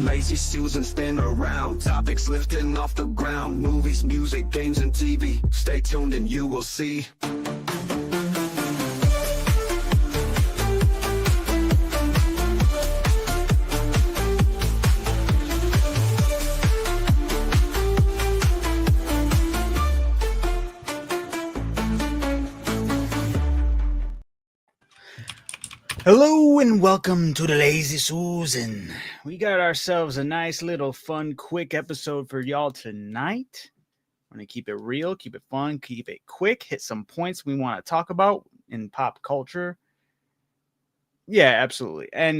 Lazy Susan spin around. Topics lifting off the ground. Movies, music, games, and TV. Stay tuned and you will see. Hello and welcome to the Lazy Susan. We got ourselves a nice little fun quick episode for y'all tonight. I'm going to keep it real, keep it fun, keep it quick, hit some points we want to talk about in pop culture. Yeah, absolutely. And,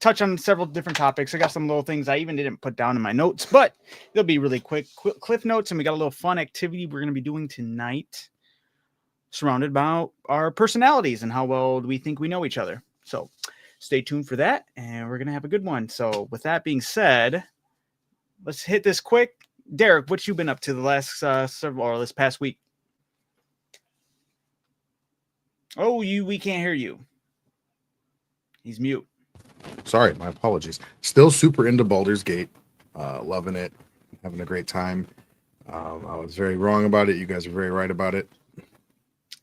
touch on several different topics. I got some little things I even didn't put down in my notes, but they'll be really quick cliff notes. And we got a little fun activity we're going to be doing tonight, surrounded by our personalities and how well we think we know each other. So stay tuned for that, and we're going to have a good one. So with that being said, let's hit this quick. Derek, what you been up to the last this past week? Oh, we can't hear you. He's mute. Sorry, my apologies. Still super into Baldur's Gate. Loving it. Having a great time. I was very wrong about it. You guys are very right about it.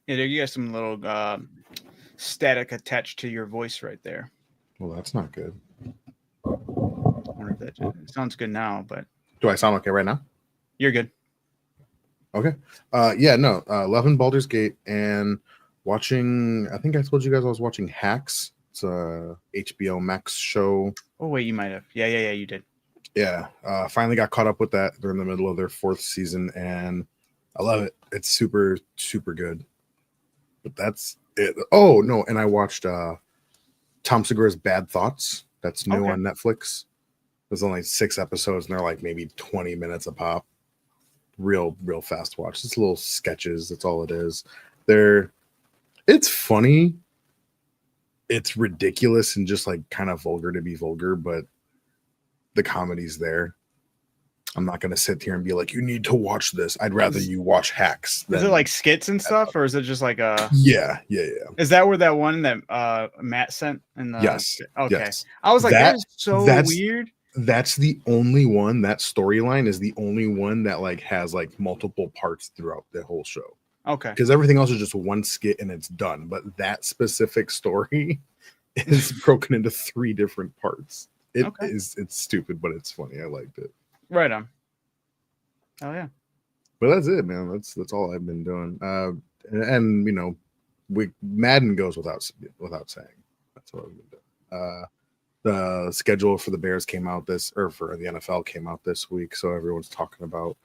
Yeah, you got some little static attached to your voice right there. Well, that's not good. I wonder if that it sounds good now, but do I sound okay right now? You're good. Okay. Loving Baldur's Gate and watching. I think I told you guys I was watching Hacks. It's a HBO Max show. Oh wait, you might have. Yeah, you did. Yeah. Finally got caught up with that. They're in the middle of their 4th season, and I love it. It's super, super good. But that's it. Oh no, and I watched Tom Segura's Bad Thoughts. That's new on Netflix. There's only 6 episodes, and they're like maybe 20 minutes a pop. Real fast watch. It's little sketches. That's all it is. It's funny. It's ridiculous and just like kind of vulgar to be vulgar, but the comedy's there. I'm not going to sit here and be like, you need to watch this. I'd rather you watch Hacks. Is it like skits and stuff, or is it just like a... Yeah. Is that where that one that Matt sent? Yes. Okay. Yes. I was like, that's weird. That's the only one, that storyline is the only one that like has like multiple parts throughout the whole show. Okay. Because everything else is just one skit and it's done. But that specific story is broken into 3 different parts. It's stupid, but it's funny. I liked it. Right on. Oh yeah. But that's it, man. That's all I've been doing. And you know, Madden goes without saying. That's what I've been doing. The schedule for the Bears for the NFL came out this week, so everyone's talking about,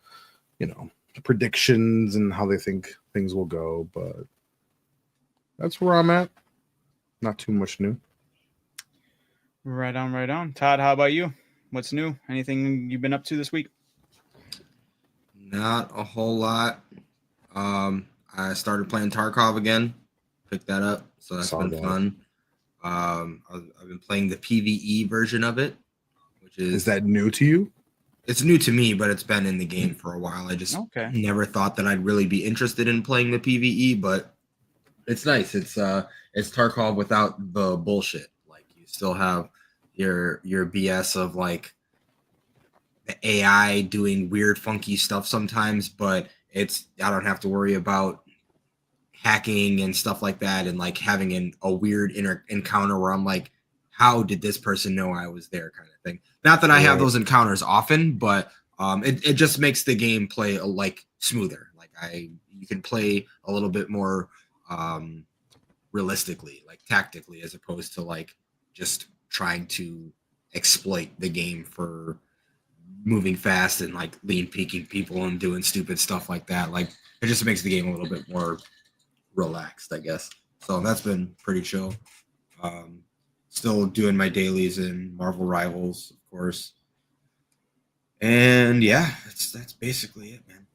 you know, the predictions and how they think things will go. But that's where I'm at. Not too much new. Right on. Todd, how about you? What's new? Anything you've been up to this week? Not a whole lot. I started playing Tarkov again. Picked that up, so that's been fun. I've been playing the PvE version of it, which is that new to you? It's new to me, but it's been in the game for a while. I just never thought that I'd really be interested in playing the PvE, but it's nice. It's Tarkov without the bullshit. Like, you still have your BS of like the AI doing weird funky stuff sometimes, but I don't have to worry about hacking and stuff like that and like having a weird encounter where I'm like, how did this person know I was there, kind of thing. Not that I have those encounters often, but it just makes the game play like smoother. Like you can play a little bit more realistically, like tactically, as opposed to like just trying to exploit the game for moving fast and like lean peeking people and doing stupid stuff like that. Like, it just makes the game a little bit more relaxed, I guess. So that's been pretty chill. Still doing my dailies in Marvel Rivals, of course. And yeah, that's basically it, man.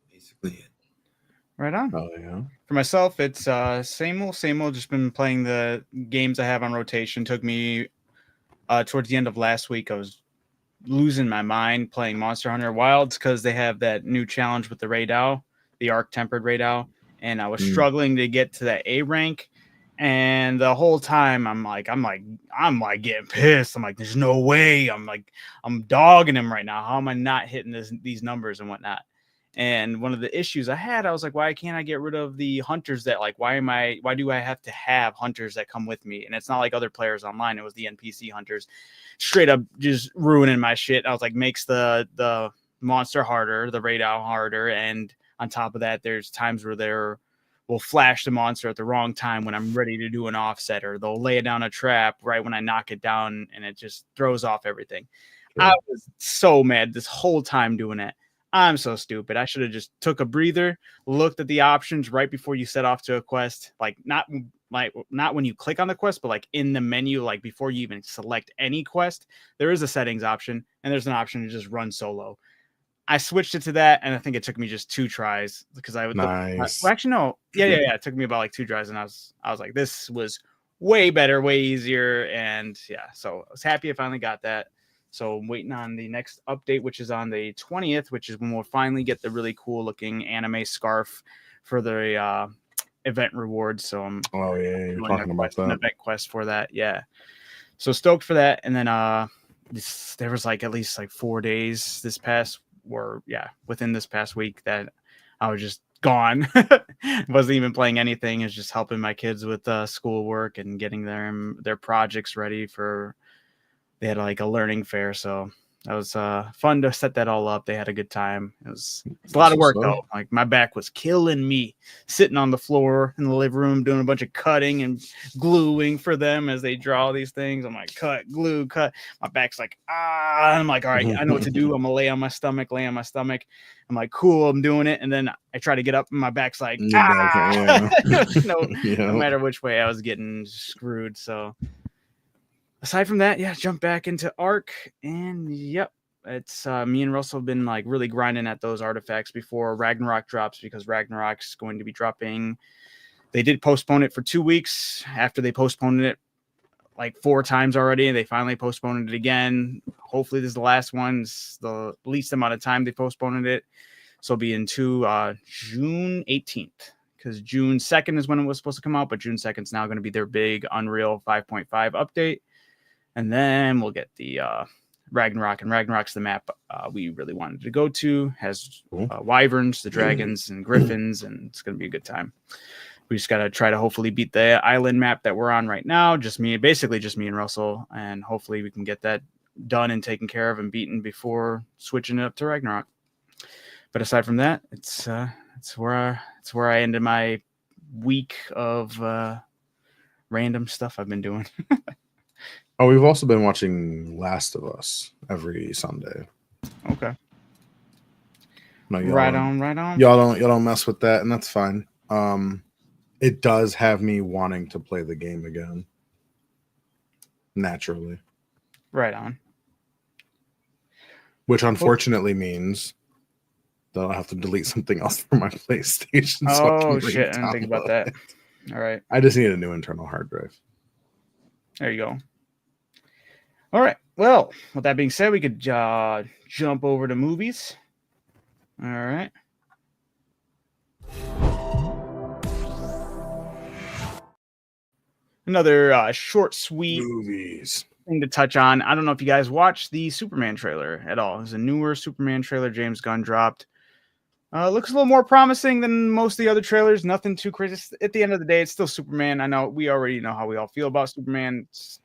Basically it. Right on. Oh yeah. For myself, it's same old. Just been playing the games I have on rotation. Took me towards the end of last week. I was losing my mind playing Monster Hunter Wilds because they have that new challenge with the Raidao, the Arc Tempered Raidao, and I was struggling to get to that A rank. And the whole time I'm like getting pissed. I'm like, there's no way. I'm dogging him right now. How am I not hitting these numbers and whatnot? And one of the issues I had, I was like, why can't I get rid of the hunters that like, why do I have to have hunters that come with me? And it's not like other players online. It was the NPC hunters straight up just ruining my shit. I was like, makes the monster harder, the raid out harder. And on top of that, there's times where will flash the monster at the wrong time when I'm ready to do an offset, or they'll lay down a trap right when I knock it down, and it just throws off everything. Sure. I was so mad this whole time doing it. I'm so stupid. I should have just took a breather, looked at the options right before you set off to a quest. Like not when you click on the quest, but like in the menu, like before you even select any quest, there is a settings option, and there's an option to just run solo. I switched it to that, and I think it took me just 2 tries because I would. Nice. Well, actually, no. Yeah. It took me about like 2 tries, and I was like, this was way better, way easier, and yeah. So I was happy I finally got that. So I'm waiting on the next update, which is on the 20th, which is when we'll finally get the really cool looking anime scarf for the event rewards. So I'm you're talking about that. An event quest for that, yeah. So stoked for that, and then there was like at least like 4 days within this past week that I was just gone. Wasn't even playing anything. It's just helping my kids with schoolwork and getting their projects ready for. They had like a learning fair, so that was fun to set that all up. They had a good time. It's a lot of work though. Like my back was killing me sitting on the floor in the living room doing a bunch of cutting and gluing for them as they draw these things. I'm like, cut, glue, cut. My back's like, I'm like, all right, I know what to do. I'm gonna lay on my stomach. I'm like, cool, I'm doing it. And then I try to get up and my back's like, no matter which way, I was getting screwed. So aside from that, jump back into Ark, and yep, it's me and Russell have been like really grinding at those artifacts before Ragnarok drops, because Ragnarok's going to be dropping. They did postpone it for 2 weeks after they postponed it like 4 times already, and they finally postponed it again. Hopefully this is the last one. It's the least amount of time they postponed it, so it'll be into June 18th. Because June 2nd is when it was supposed to come out, but June 2nd is now going to be their big Unreal 5.5 update. And then we'll get the Ragnarok, and Ragnarok's the map we really wanted to go to. Has wyverns, the dragons, and griffins, and it's going to be a good time. We just got to try to hopefully beat the island map that we're on right now. Basically just me and Russell, and hopefully we can get that done and taken care of and beaten before switching it up to Ragnarok. But aside from that, it's where I ended my week of random stuff I've been doing. Oh, we've also been watching Last of Us every Sunday. Okay. No, right on. Y'all don't mess with that, and that's fine. It does have me wanting to play the game again. Naturally. Right on. Which unfortunately means that I'll have to delete something else from my PlayStation. Oh, shit. I didn't think about that. All right. I just need a new internal hard drive. There you go. All right. Well, with that being said, we could jump over to movies. All right. Another short, sweet movies thing to touch on. I don't know if you guys watched the Superman trailer at all. It's a newer Superman trailer James Gunn dropped. Looks a little more promising than most of the other trailers. Nothing too crazy. At the end of the day, it's still Superman. I know we already know how we all feel about Superman. He's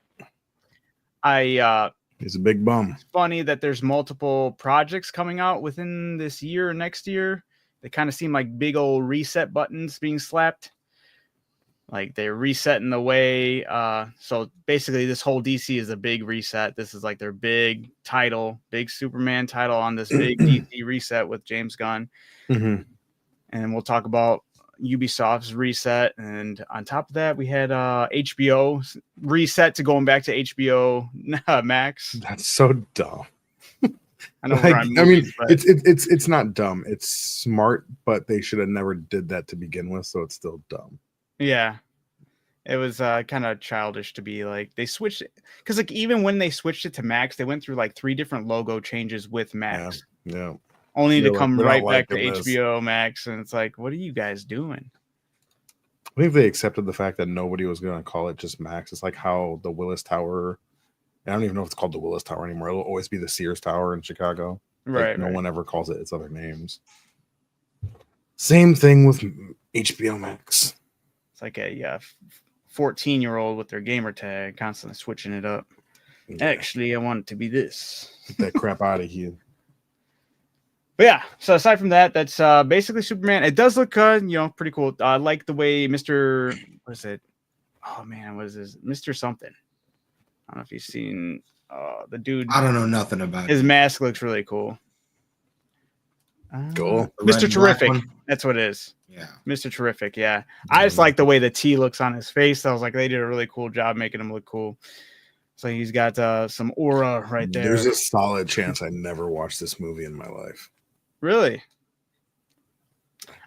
a big bum. It's funny that there's multiple projects coming out within this year or next year. They kind of seem like big old reset buttons being slapped. Like they're resetting the way. So basically this whole DC is a big reset. This is like their big title, big Superman title on this big DC reset with James Gunn. Mm-hmm. And we'll talk about Ubisoft's reset. And on top of that, we had HBO reset to going back to HBO Max. That's so dumb. I know. It's not dumb. It's smart, but they should have never did that to begin with. So it's still dumb. Yeah, it was kind of childish to be like they switched it, because like even when they switched it to Max, they went through like 3 different logo changes with Max. Yeah. Only to come right back to HBO Max, and it's like, what are you guys doing? I think they accepted the fact that nobody was going to call it just Max. It's like how the Willis Tower. I don't even know if it's called the Willis Tower anymore. It'll always be the Sears Tower in Chicago. Right. Like, no one ever calls it its other names. Same thing with HBO Max. It's like a 14-year-old with their gamer tag, constantly switching it up. Yeah. Actually, I want it to be this. Get that crap out of here. But yeah, so aside from that, that's basically Superman. It does look pretty cool. I like the way Mr. What is it? Oh man, what is this? Mr. Something. I don't know if you've seen the dude. I don't know nothing about his mask looks really cool. Cool. Mr. Terrific. That's what it is. Yeah. Mr. Terrific. Yeah. I just like the way the T looks on his face. I was like, they did a really cool job making him look cool. So he's got some aura right there. There's a solid chance I never watched this movie in my life. Really?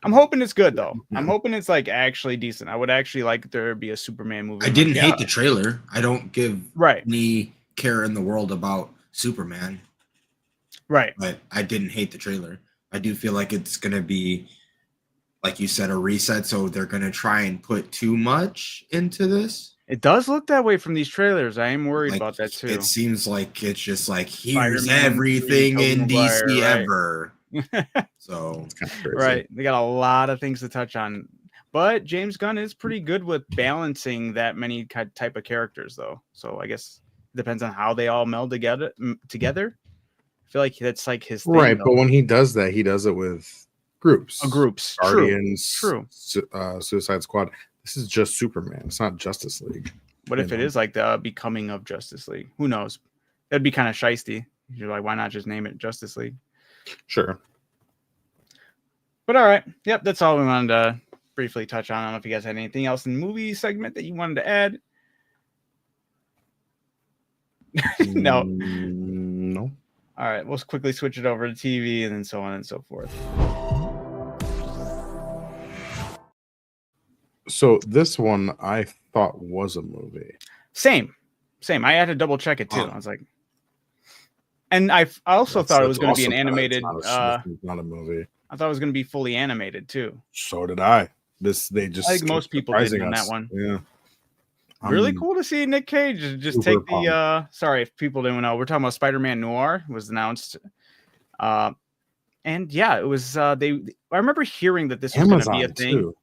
I'm hoping it's good though. I'm hoping it's like actually decent. I would actually like there to be a Superman movie. I didn't hate the trailer. I don't give any care in the world about Superman. Right. But I didn't hate the trailer. I do feel like it's gonna be, like you said, a reset. So they're gonna try and put too much into this. It does look that way from these trailers. I am worried about that too. It seems like it's just like here's everything in DC ever. So it's kind of crazy. Right. They got a lot of things to touch on. But James Gunn is pretty good with balancing that many type of characters though. So I guess it depends on how they all meld together. I feel like that's like his thing. Right, but when he does that, he does it with groups. Groups. Guardians, True. Suicide Squad. This is just Superman. It's not Justice League. What if it is like the becoming of Justice League? Who knows? That'd be kind of shiesty. You're like, why not just name it Justice League? Sure. But all right. Yep, that's all we wanted to briefly touch on. I don't know if you guys had anything else in the movie segment that you wanted to add. No. No. All right, we'll quickly switch it over to TV and then so on and so forth. So this one I thought was a movie. Same. I had to double check it too. I was like, and I also thought it was going to be an animated. It's not a movie. I thought it was going to be fully animated too. So did I. I think most people did on that one. Yeah. Really cool to see Nick Cage just take the sorry if people didn't know, we're talking about Spider-Man Noir was announced. And yeah, it was I remember hearing that this was going to be a thing. Too.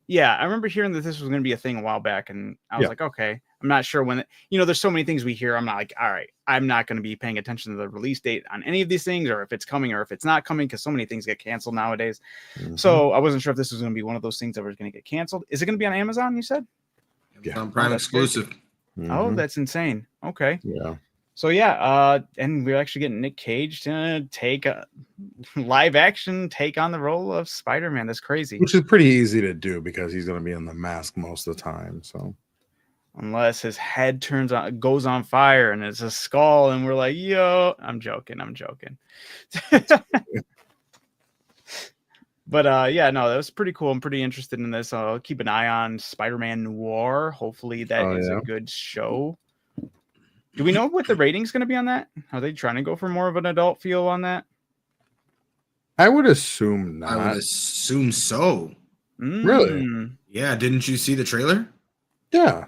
Yeah, I remember hearing that this was going to be a thing a while back, and I was like, okay, I'm not sure when. There's so many things we hear. I'm not like, all right, I'm not going to be paying attention to the release date on any of these things, or if it's coming or if it's not coming, because so many things get canceled nowadays. Mm-hmm. So I wasn't sure if this was going to be one of those things that was going to get canceled. Is it going to be on Amazon? You said? Amazon Prime exclusive. Mm-hmm. Oh, that's insane. Okay. Yeah. So yeah, and we're actually getting Nick Cage to take a live action take on the role of Spider-Man. That's crazy. Which is pretty easy to do because he's going to be in the mask most of the time. So unless his head goes on fire and it's a skull, and we're like, yo, I'm joking. But yeah, no, that was pretty cool. I'm pretty interested in this. I'll keep an eye on Spider-Man Noir. Hopefully that is a good show. Do we know what the rating's going to be on that? Are they trying to go for more of an adult feel on that? I would assume not. I would assume so. Really? Yeah. Didn't you see the trailer? Yeah.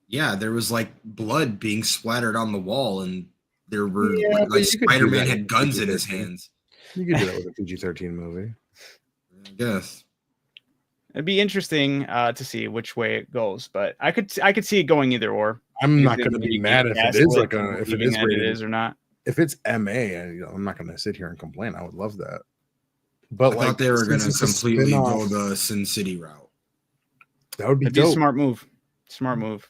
Yeah. There was like blood being splattered on the wall, and there were like Spider-Man had guns in his hands. You could do that with a PG-13 movie. I guess. It'd be interesting to see which way it goes, but I could see it going either or. I'm not going to be mad if it is if it is rated. It is or not. If it's MA, I'm not going to sit here and complain. I would love that. But I thought they were going to completely go the Sin City route. That would be a smart move.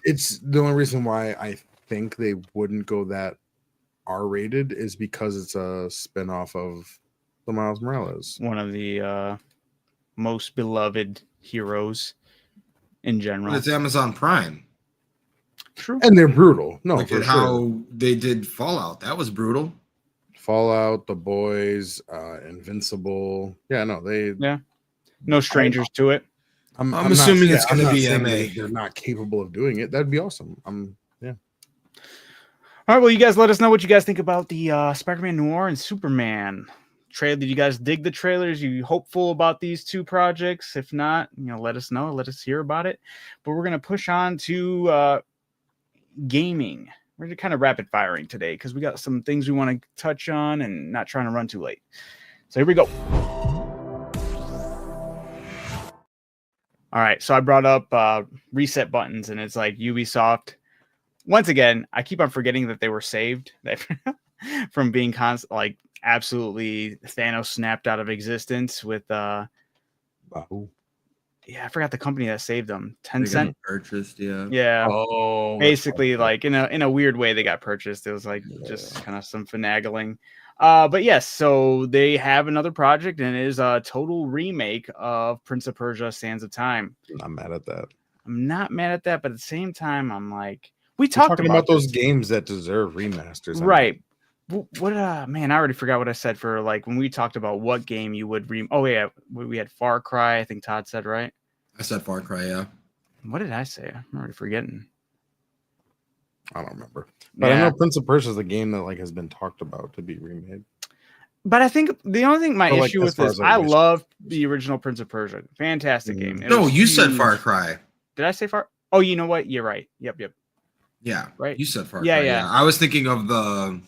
It's the only reason why I think they wouldn't go that R-rated is because it's a spinoff of the Miles Morales, one of the most beloved heroes in general. But it's Amazon Prime. True. And they're brutal. No, look at how they did Fallout. That was brutal. Fallout, The Boys, Invincible. Yeah, no, no strangers to it. I'm assuming it's going to be MA. They're not capable of doing it. That'd be awesome. Yeah. All right, well, you guys let us know what you guys think about the Spider-Man Noir and Superman trailer. Did you guys dig the trailers? You hopeful about these two projects? If not, let us know. Let us hear about it. But we're gonna push on to gaming. We're kind of rapid firing today because we got some things we want to touch on and not trying to run too late. So here we go. All right, so I brought up reset buttons, and it's like Ubisoft. Once again, I keep on forgetting that they were saved from being absolutely Thanos snapped out of existence with yeah, I forgot the company that saved them. Tencent purchased, yeah. Yeah. Oh, basically, like in a weird way, they got purchased. It was like just kind of some finagling. But yes, so they have another project, and it is a total remake of Prince of Persia: Sands of Time. I'm mad at that. I'm not mad at that, but at the same time, I'm like, we're talking about those games that deserve remasters, right? What man, I already forgot what I said for like when we talked about what game you would Oh yeah, we had Far Cry. I think Todd said, right? I said Far Cry, yeah. What did I say? I'm already forgetting. I don't remember. But I know Prince of Persia is a game that has been talked about to be remade. But I think the only thing my issue with this, I love the original Prince of Persia. Fantastic game. No, you said Far Cry. Did I say Far? Oh, you know what? You're right. Yep. Yeah. Right. You said Far Cry. Yeah. I was thinking of the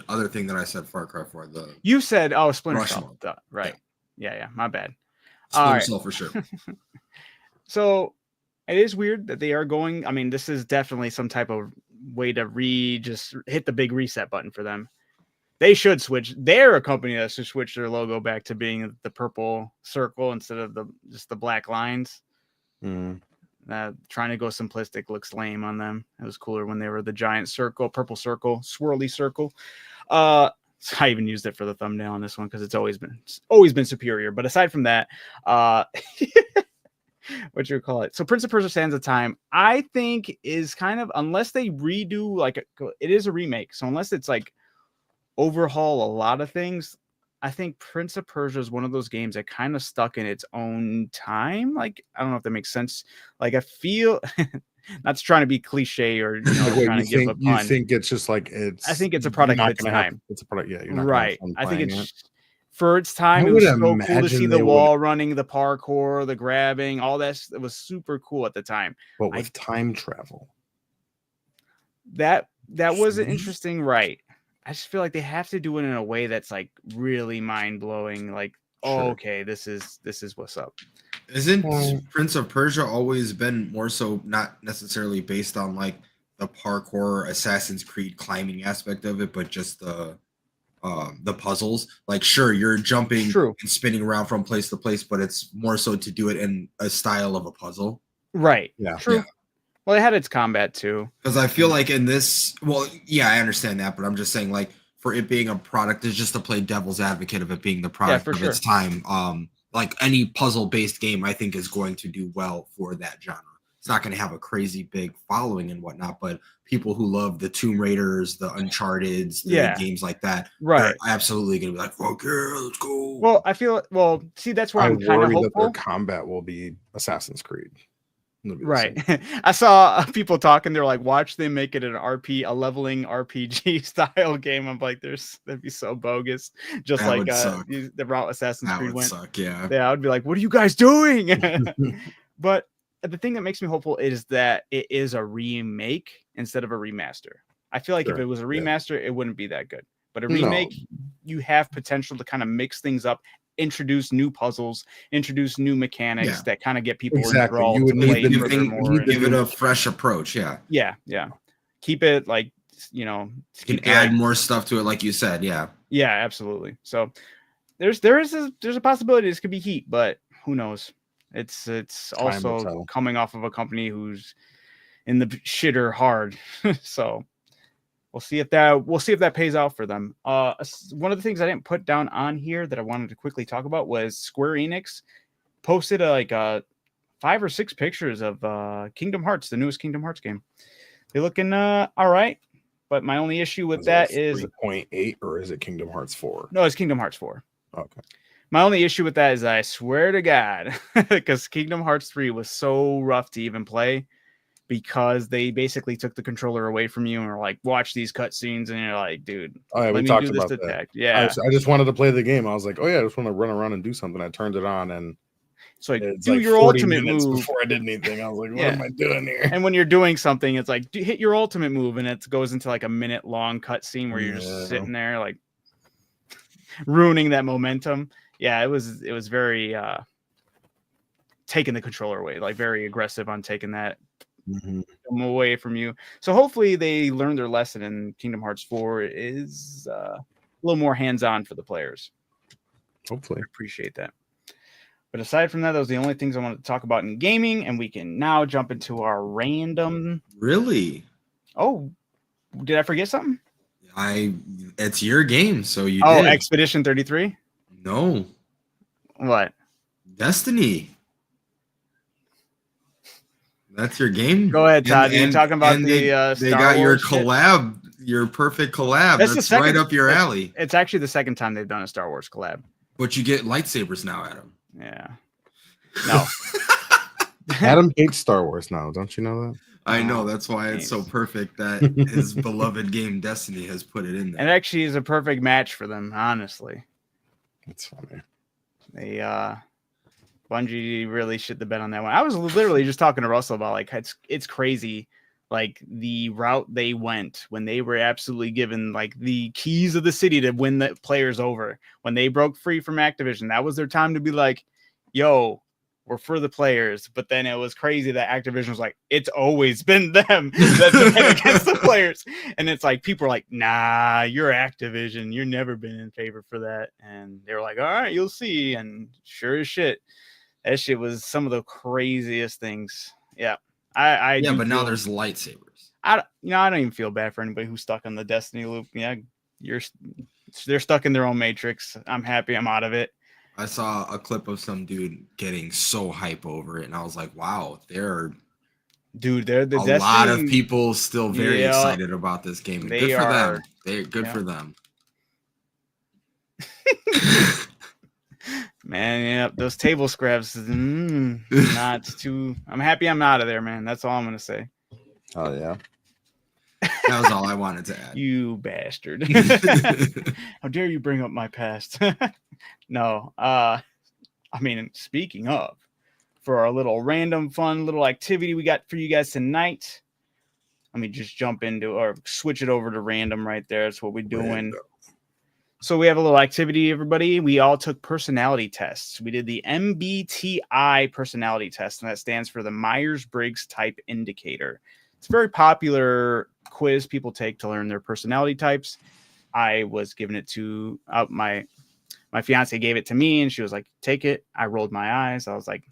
other thing that I said Far Cry for. You said, Splinter Cell. Right. Yeah. My bad. Splinter Cell for sure. So it is weird that they are going. I mean, this is definitely some type of way to just hit the big reset button for them. They should switch. They're a company that should switch their logo back to being the purple circle instead of just the black lines. Mm. Trying to go simplistic looks lame on them. It was cooler when they were the giant circle, purple circle, swirly circle. So I even used it for the thumbnail on this one because it's always been superior. But aside from that, what you call it? So Prince of Persia: Sands of Time, I think is kind of, unless they redo it is a remake. So unless it's overhaul a lot of things, I think Prince of Persia is one of those games that kind of stuck in its own time. I don't know if that makes sense. I feel not trying to be cliche or trying to give a pun. You think it's just it's? I think it's a product of its time. It's a product, yeah. You're not right. I think it's for its time. It was so cool to see the wall running, the parkour, the grabbing, all that. It was super cool at the time. But with time travel, that was an interesting, right? I just feel like they have to do it in a way that's really mind blowing. Okay, this is what's up. Isn't Prince of Persia always been more so not necessarily based on the parkour Assassin's Creed climbing aspect of it, but just the puzzles? Sure, you're jumping and spinning around from place to place, but it's more so to do it in a style of a puzzle. Right. Yeah. True. Yeah. Well, it had its combat too. Because I feel like in this, I understand that, but I'm just saying, for it being a product, is just to play devil's advocate of it being the product of its time. Any puzzle-based game, I think, is going to do well for that genre. It's not going to have a crazy big following and whatnot, but people who love the Tomb Raiders, the Uncharted's, the games like that, right, are absolutely going to be like, "Fuck yeah, let's go." Well, see, that's where I'm kind of hopeful that their combat will be Assassin's Creed. Right. I saw people talking. They're like, watch them make it a leveling RPG style game. I'm like, that'd be so bogus. Just that the route Assassin's Creed went. Suck, yeah. I would be like, what are you guys doing? But the thing that makes me hopeful is that it is a remake instead of a remaster. I feel like if it was a remaster, it wouldn't be that good. But a remake, you have potential to kind of mix things up, introduce new puzzles, introduce new mechanics that kind of get people enthralled. You would need to give it a fresh approach. Yeah. Keep it you can add more stuff to it, like you said. Yeah, absolutely. So there's a possibility this could be heat, but who knows? It's also coming off of a company who's in the shitter hard. So we'll see if that pays out for them. One of the things I didn't put down on here that I wanted to quickly talk about was Square Enix posted 5 or 6 pictures of Kingdom Hearts, the newest Kingdom Hearts game. They're looking all right, but my only issue with that is 3.8, or is it Kingdom Hearts 4? No, it's Kingdom Hearts 4. Okay. My only issue with that is I swear to God, because Kingdom Hearts 3 was so rough to even play. because they basically took the controller away from you and were like, watch these cutscenes, and you're like, dude, oh, yeah, let we me talked do this about that. detect. Yeah, I just wanted to play the game. I was like, oh yeah, I just want to run around and do something. I turned it on, and so like, it's do like your 40 ultimate minutes move before I did anything. I was like, what Yeah. am I doing here? And when you're doing something, it's like hit your ultimate move, and it goes into like a minute-long cutscene where you're just sitting there like ruining that momentum. Yeah, it was very taking the controller away, like very aggressive on taking that away from you. So hopefully they learned their lesson, and Kingdom Hearts 4 is a little more hands-on for the players. Hopefully. I appreciate that. But aside from that, those are the only things I wanted to talk about in gaming, and we can now jump into our random. Really? Oh, did I forget something? It's your game, so you did. did. Expedition 33? No. What? Destiny. That's your game. Go ahead, Todd. You're talking about they Star got your Wars collab, your perfect collab. That's right up your alley. It's actually the second time they've done a Star Wars collab. But you get lightsabers now, Adam. Yeah. No. Adam hates Star Wars now. Don't you know that? I know. That's why it's so perfect that his beloved game Destiny has put it in there. It actually is a perfect match for them, honestly. It's funny. They Bungie really shit the bed on that one. I was literally just talking to Russell about like it's crazy, like the route they went when they were absolutely given like the keys of the city to win the players over. When they broke free from Activision, that was their time to be like, yo, we're for the players. But then it was crazy that Activision was like, it's always been them that's been against the players. And it's like people are like, nah, you're Activision, you've never been in favor for that. And they were like, all right, you'll see. And sure as shit, that shit was some of the craziest things. Yeah. But now there's lightsabers. I don't even feel bad for anybody who's stuck on the Destiny loop. Yeah, they're stuck in their own matrix. I'm happy I'm out of it. I saw a clip of some dude getting so hype over it, and I was like, wow, they're a lot of people still very excited about this game. Good for them. They're good for them. Man, yeah, those table scraps, not too. I'm happy I'm out of there, man. That's all I'm gonna say. Oh yeah, that was all I wanted to add. You bastard! How dare you bring up my past? No, I mean, speaking of, for our little random fun little activity we got for you guys tonight, let me just jump into or switch it over to random right there. That's what we're doing. Random. So we have a little activity, everybody. We all took personality tests. We did the MBTI personality test, and that stands for the Myers-Briggs Type Indicator. It's a very popular quiz people take to learn their personality types. I was giving it to my fiance gave it to me, and she was like, take it. I rolled my eyes. I was like,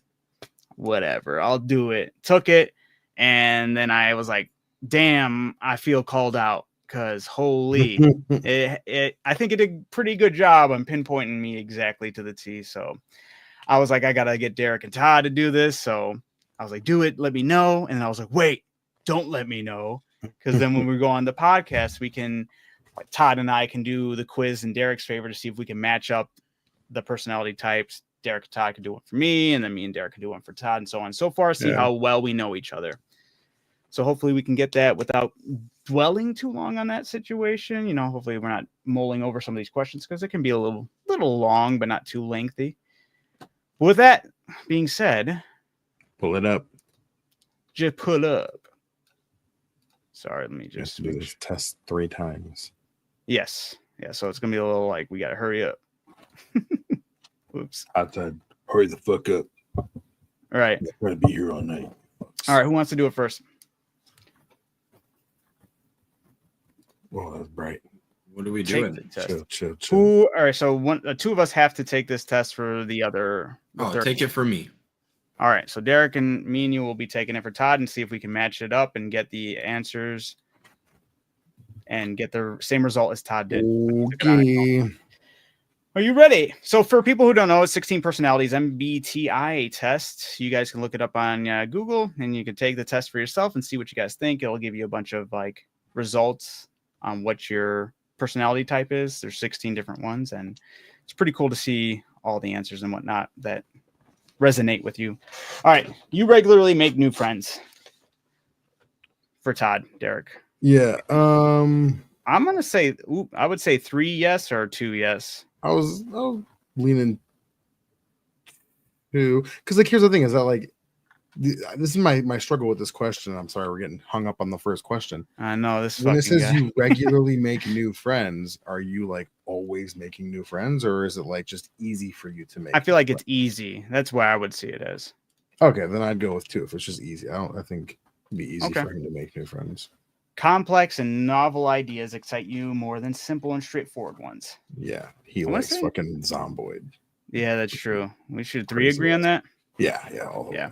whatever, I'll do it. Took it, and then I was like, damn, I feel called out. Because holy, I think it did a pretty good job on pinpointing me exactly to the T. So I was like, I got to get Derek and Todd to do this. So I was like, do it. Let me know. And I was like, wait, don't let me know. Because then when we go on the podcast, we can, like Todd and I can do the quiz in Derek's favor to see if we can match up the personality types. Derek and Todd can do one for me. And then me and Derek can do one for Todd and so on and so far. See how well we know each other. So hopefully we can get that without dwelling too long on that situation. You know, hopefully we're not mulling over some of these questions because it can be a little long, but not too lengthy. With that being said, pull it up. Just pull up. Sorry, let me just do this test 3 times. Yes. Yeah, so it's going to be a little like we got to hurry up. Oops. I said, hurry the fuck up. All right. I'm going to be here all night. All right, who wants to do it first? Well, that's bright. What are we doing? Chill. All right, so 2 of us have to take this test for the other. Take it for me. All right, so Derek and me and you will be taking it for Todd and see if we can match it up and get the answers and get the same result as Todd did. Okay. Are you ready? So for people who don't know, it's 16 personalities MBTI test. You guys can look it up on Google, and you can take the test for yourself and see what you guys think. It'll give you a bunch of like results on what your personality type is. There's 16 different ones, and it's pretty cool to see all the answers and whatnot that resonate with you. All right, you regularly make new friends. for Todd, Derek? Yeah. I'm gonna say. I would say 3 yes or 2 yes. I was leaning 2 because like here's the thing is that like this is my struggle with this question. I'm sorry we're getting hung up on the first question. I know this. When it says guy. you regularly make new friends, are you like always making new friends, or is it like just easy for you to make? I feel like it's easy. That's why I would see it as. Okay, then I'd go with 2 if it's just easy. I think it'd be easy for him to make new friends. Complex and novel ideas excite you more than simple and straightforward ones. Yeah, he likes fucking Zomboid. Yeah, that's true. We should 3 agree on that. Yeah, all the way.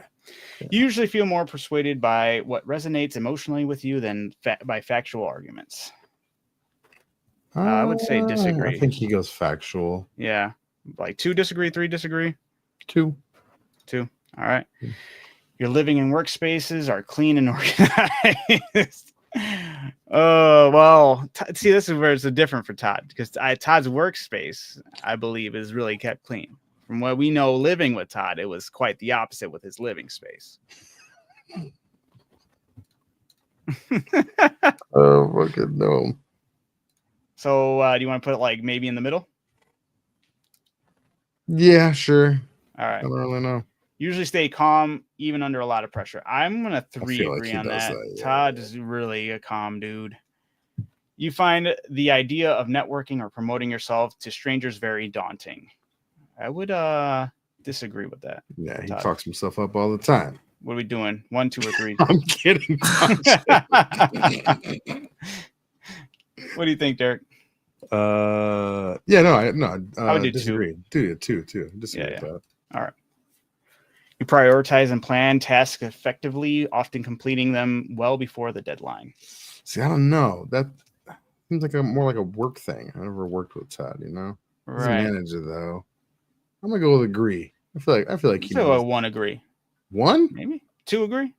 You usually feel more persuaded by what resonates emotionally with you than by factual arguments. I would say disagree. I think he goes factual. Yeah, like 2 disagree, 3 disagree. 2. All right. Your living and workspaces are clean and organized. Oh, well, see, this is where it's different for Todd, because Todd's workspace, I believe, is really kept clean. From what we know, living with Todd, it was quite the opposite with his living space. Oh, fucking no. So, do you want to put it like maybe in the middle? Yeah, sure. All right. I don't really know. Usually stay calm, even under a lot of pressure. I'm going to 3 agree on that. Yeah. Todd is really a calm dude. You find the idea of networking or promoting yourself to strangers very daunting. I would disagree with that. Yeah, he Todd. talks himself up all the time. What are we doing? 1, 2, or 3? I'm kidding. What do you think, Derek? Yeah, no, I would do disagree. 2. Disagree with that. All right. You prioritize and plan tasks effectively, often completing them well before the deadline. See, I don't know. That seems like more like a work thing. I never worked with Todd, you know. He's a manager though. I'm gonna go with agree. I feel like he so 1 agree. 1? Maybe 2 agree.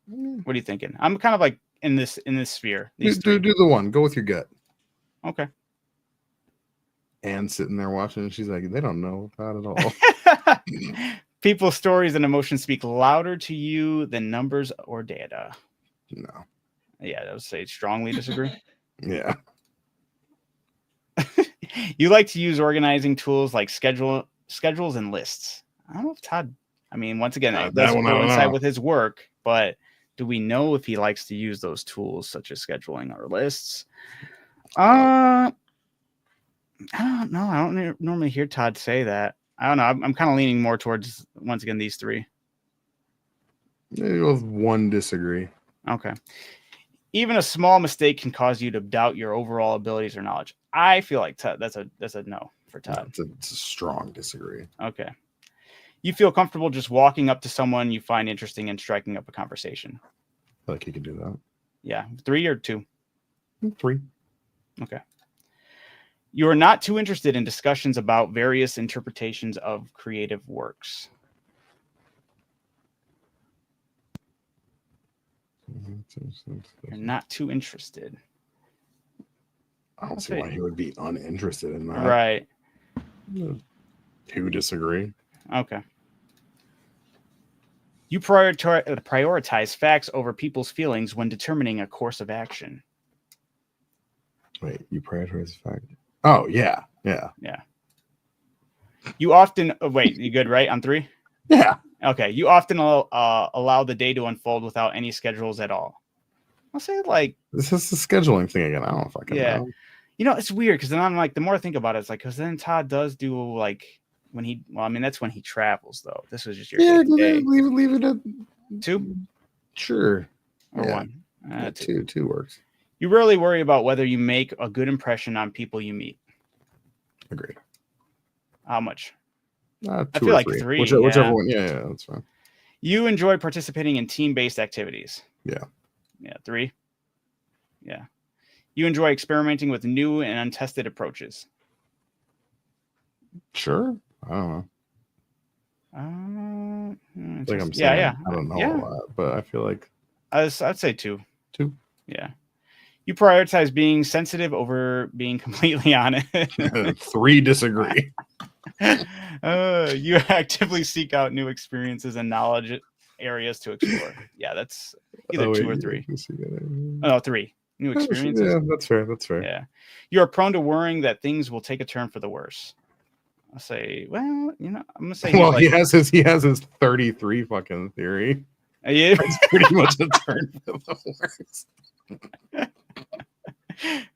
What are you thinking? I'm kind of like in this sphere. Do the 1. Go with your gut. Okay. Anne's sitting there watching, and she's like, "They don't know Todd at all." People's stories and emotions speak louder to you than numbers or data. No. Yeah, I would say strongly disagree. Yeah. You like to use organizing tools like schedules and lists. I don't know if Todd. I mean, once again, that's coincide with his work, but do we know if he likes to use those tools such as scheduling or lists? I don't know. I don't normally hear Todd say that. I don't know. I'm kind of leaning more towards, once again, these 3. Maybe with 1 disagree. Okay. Even a small mistake can cause you to doubt your overall abilities or knowledge. I feel like Todd, that's a no for Todd. It's a strong disagree. Okay. You feel comfortable just walking up to someone you find interesting and striking up a conversation. I feel like he could do that. Yeah. 3 or 2? 3. Okay. You are not too interested in discussions about various interpretations of creative works. You're not too interested. I don't see why he would be uninterested in that. Right. 2 disagree. Okay. You prioritize facts over people's feelings when determining a course of action. Wait, you prioritize fact? Oh, yeah. You often wait. You good, right? On 3? Yeah. Okay. You often allow the day to unfold without any schedules at all. I'll say like this is the scheduling thing again. I don't know if I can. Yeah. You know, it's weird because then I'm like, the more I think about it, it's like, because then Todd does do like when he, well, I mean, that's when he travels though. This was just your leave it at 2. Sure. Or 1. 2 works. You rarely worry about whether you make a good impression on people you meet. Agree. How much? 2 I feel like 3. Whichever one. Yeah, that's fine. You enjoy participating in team-based activities. Yeah. 3. Yeah. You enjoy experimenting with new and untested approaches. Sure. I don't know. Like I'm saying, I don't know a lot, but I feel like I'd say 2. 2. Yeah. You prioritize being sensitive over being completely honest. 3 disagree. You actively seek out new experiences and knowledge areas to explore. Yeah, that's Either 2 or 3. Oh, 3. New experiences. Yeah, that's fair. That's fair. Yeah. You are prone to worrying that things will take a turn for the worse. I'll say, well, I'm gonna say. Well, he has his 33 fucking theory. Yeah. It's pretty much a turn for the worse.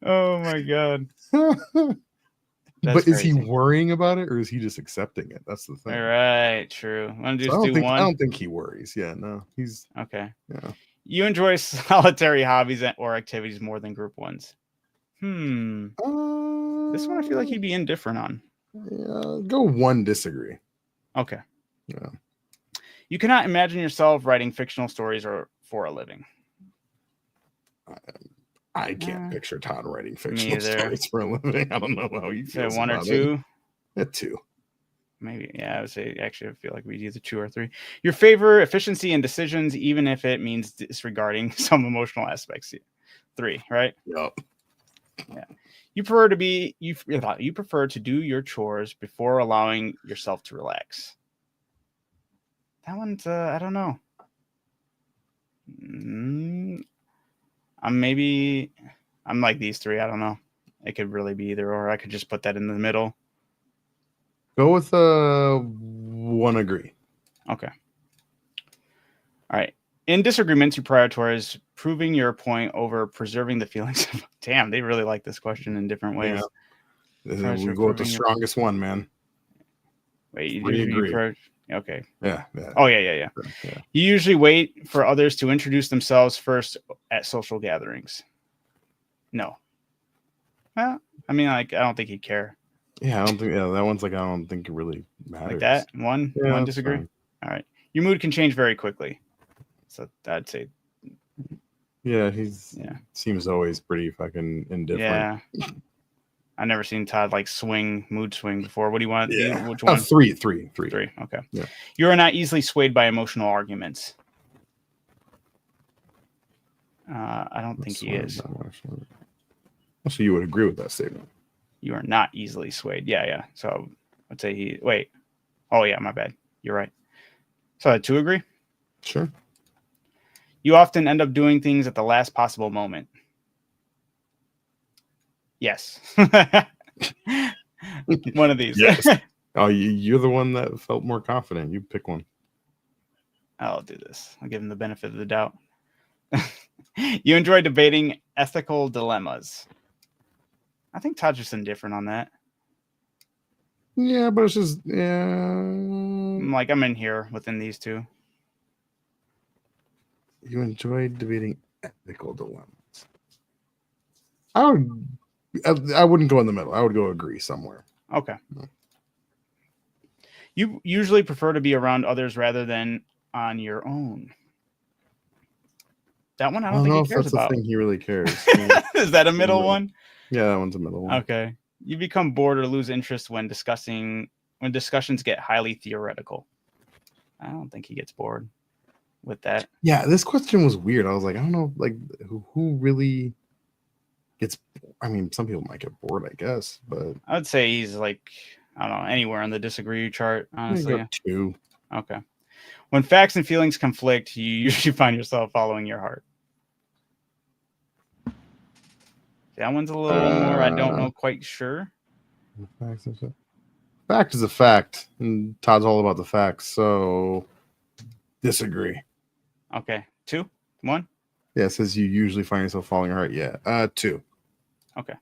Oh my god. But is he worrying about it or is he just accepting it? That's the thing. All right, true. Want to So do one? I don't think he worries. Yeah, no. He's okay. Yeah. You enjoy solitary hobbies or activities more than group ones. This one I feel like he'd be indifferent on. Yeah, go 1 disagree. Okay. Yeah. You cannot imagine yourself writing fictional stories or for a living. I can't picture Todd writing fictional stories for a living. I don't know how you feel. 1 or 2? Yeah, 2. Maybe. Yeah, I would say actually I feel like we'd either 2 or 3. Your favor efficiency in decisions, even if it means disregarding some emotional aspects. 3, right? Yep. Yeah. You prefer to do your chores before allowing yourself to relax. That one's I don't know. I'm like these 3. I don't know. It could really be either or. I could just put that in the middle. Go with 1 agree. Okay. All right. In disagreements, you prioritize proving your point over preserving the feelings. Damn, they really like this question in different ways. Yeah. We go with the strongest one, man. Wait, you agree? Okay. Yeah. Oh, yeah. You usually wait for others to introduce themselves first at social gatherings. No. Well, I mean, like, I don't think he'd care. Yeah, I don't think. Yeah, that one's like I don't think it really matters. Like that? One disagree. Fine. All right. Your mood can change very quickly. So I'd say. Yeah, seems always pretty fucking indifferent. Yeah. I've never seen Todd like mood swing before. What do you want? Yeah. Which one? 3. 3. Okay. Yeah. You are not easily swayed by emotional arguments. I don't think he is. So you would agree with that statement? You are not easily swayed. Yeah. So I'd say wait. Oh yeah, my bad. You're right. So I had 2 agree? Sure. You often end up doing things at the last possible moment. Yes. One of these. Yes. Oh, you're the one that felt more confident. You pick one. I'll do this. I'll give him the benefit of the doubt. You enjoy debating ethical dilemmas. I think Todd's just indifferent on that. Yeah, but it's just I'm in here within these 2. You enjoy debating ethical dilemmas. I wouldn't go in the middle. I would go agree somewhere. Okay. You usually prefer to be around others rather than on your own. That one I don't think he cares about. That's the thing he really cares. Is that a middle one? Yeah, that one's a middle one. Okay. You become bored or lose interest when discussions get highly theoretical. I don't think he gets bored with that. Yeah, this question was weird. I was like, I don't know, like who really gets. I mean, some people might get bored, I guess, but I would say he's like, I don't know, anywhere on the disagree chart. Honestly, 2. Okay. When facts and feelings conflict, you usually find yourself following your heart. That one's a little more. I don't know, quite sure. Fact is a fact, and Todd's all about the facts. So disagree. Okay, 2, 1. Yeah, it says you usually find yourself following your heart. Yeah, 2. Okay.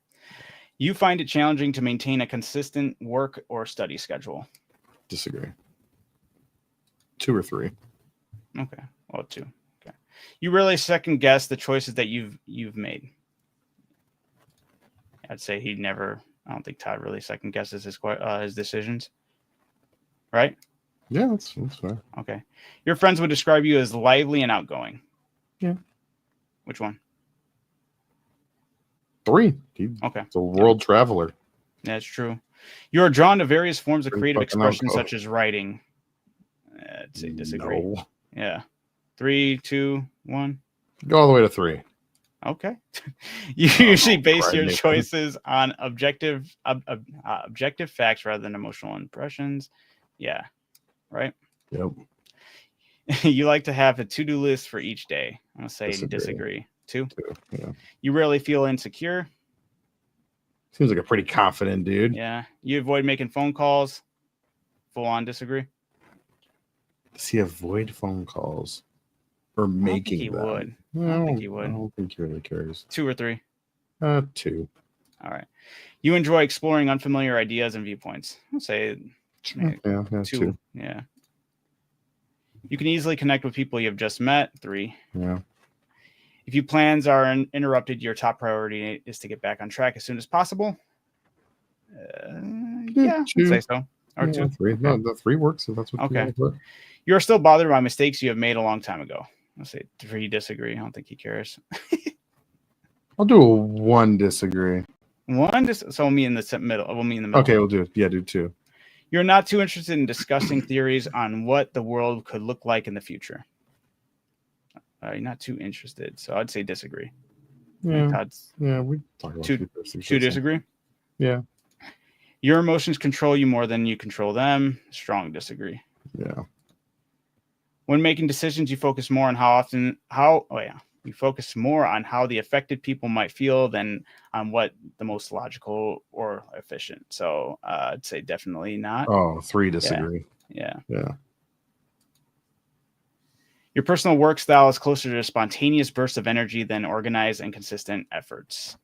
You find it challenging to maintain a consistent work or study schedule. Disagree. 2 or 3. Okay. Well, 2. Okay. You really second guess the choices that you've made. I'd say he never. I don't think Todd really second guesses his decisions. Right? Yeah, that's fair. Okay. Your friends would describe you as lively and outgoing. Yeah. Which one? 3. Okay. He's a world traveler. That's true. You are drawn to various forms of creative expression, such as writing. I'd say disagree. No. Yeah. 3, 2, 1. Go all the way to 3. Okay. You usually base your choices on objective facts rather than emotional impressions. Yeah. Right? Yep. You like to have a to-do list for each day. I'm going to say disagree. Two? Yeah. You rarely feel insecure. Seems like a pretty confident dude. Yeah. You avoid making phone calls. Full on disagree. Does he avoid phone calls or making them? Would. I don't think he would. I don't think he really cares. 2 or 3? 2. All right. You enjoy exploring unfamiliar ideas and viewpoints. I'll say 2. Yeah. You can easily connect with people you've just met. 3. Yeah. If your plans are interrupted, your top priority is to get back on track as soon as possible. Yeah, I'd say so. Or 2. 3. No, the 3 works if that's what you want to put. You are still bothered by mistakes you have made a long time ago. I'll say 3 disagree. I don't think he cares. I'll do a 1 disagree. 1 so we'll meet in the middle. We'll meet in the middle. Okay, we'll do it. Yeah, do 2. You're not too interested in discussing theories on what the world could look like in the future. You're not too interested, so I'd say disagree. Yeah, we talk about 2 disagree. Yeah. Your emotions control you more than you control them. Strong disagree. Yeah. When making decisions, you focus more on you focus more on how the affected people might feel than on what the most logical or efficient. So I'd say definitely not. 3 disagree. Yeah. Your personal work style is closer to spontaneous bursts of energy than organized and consistent efforts.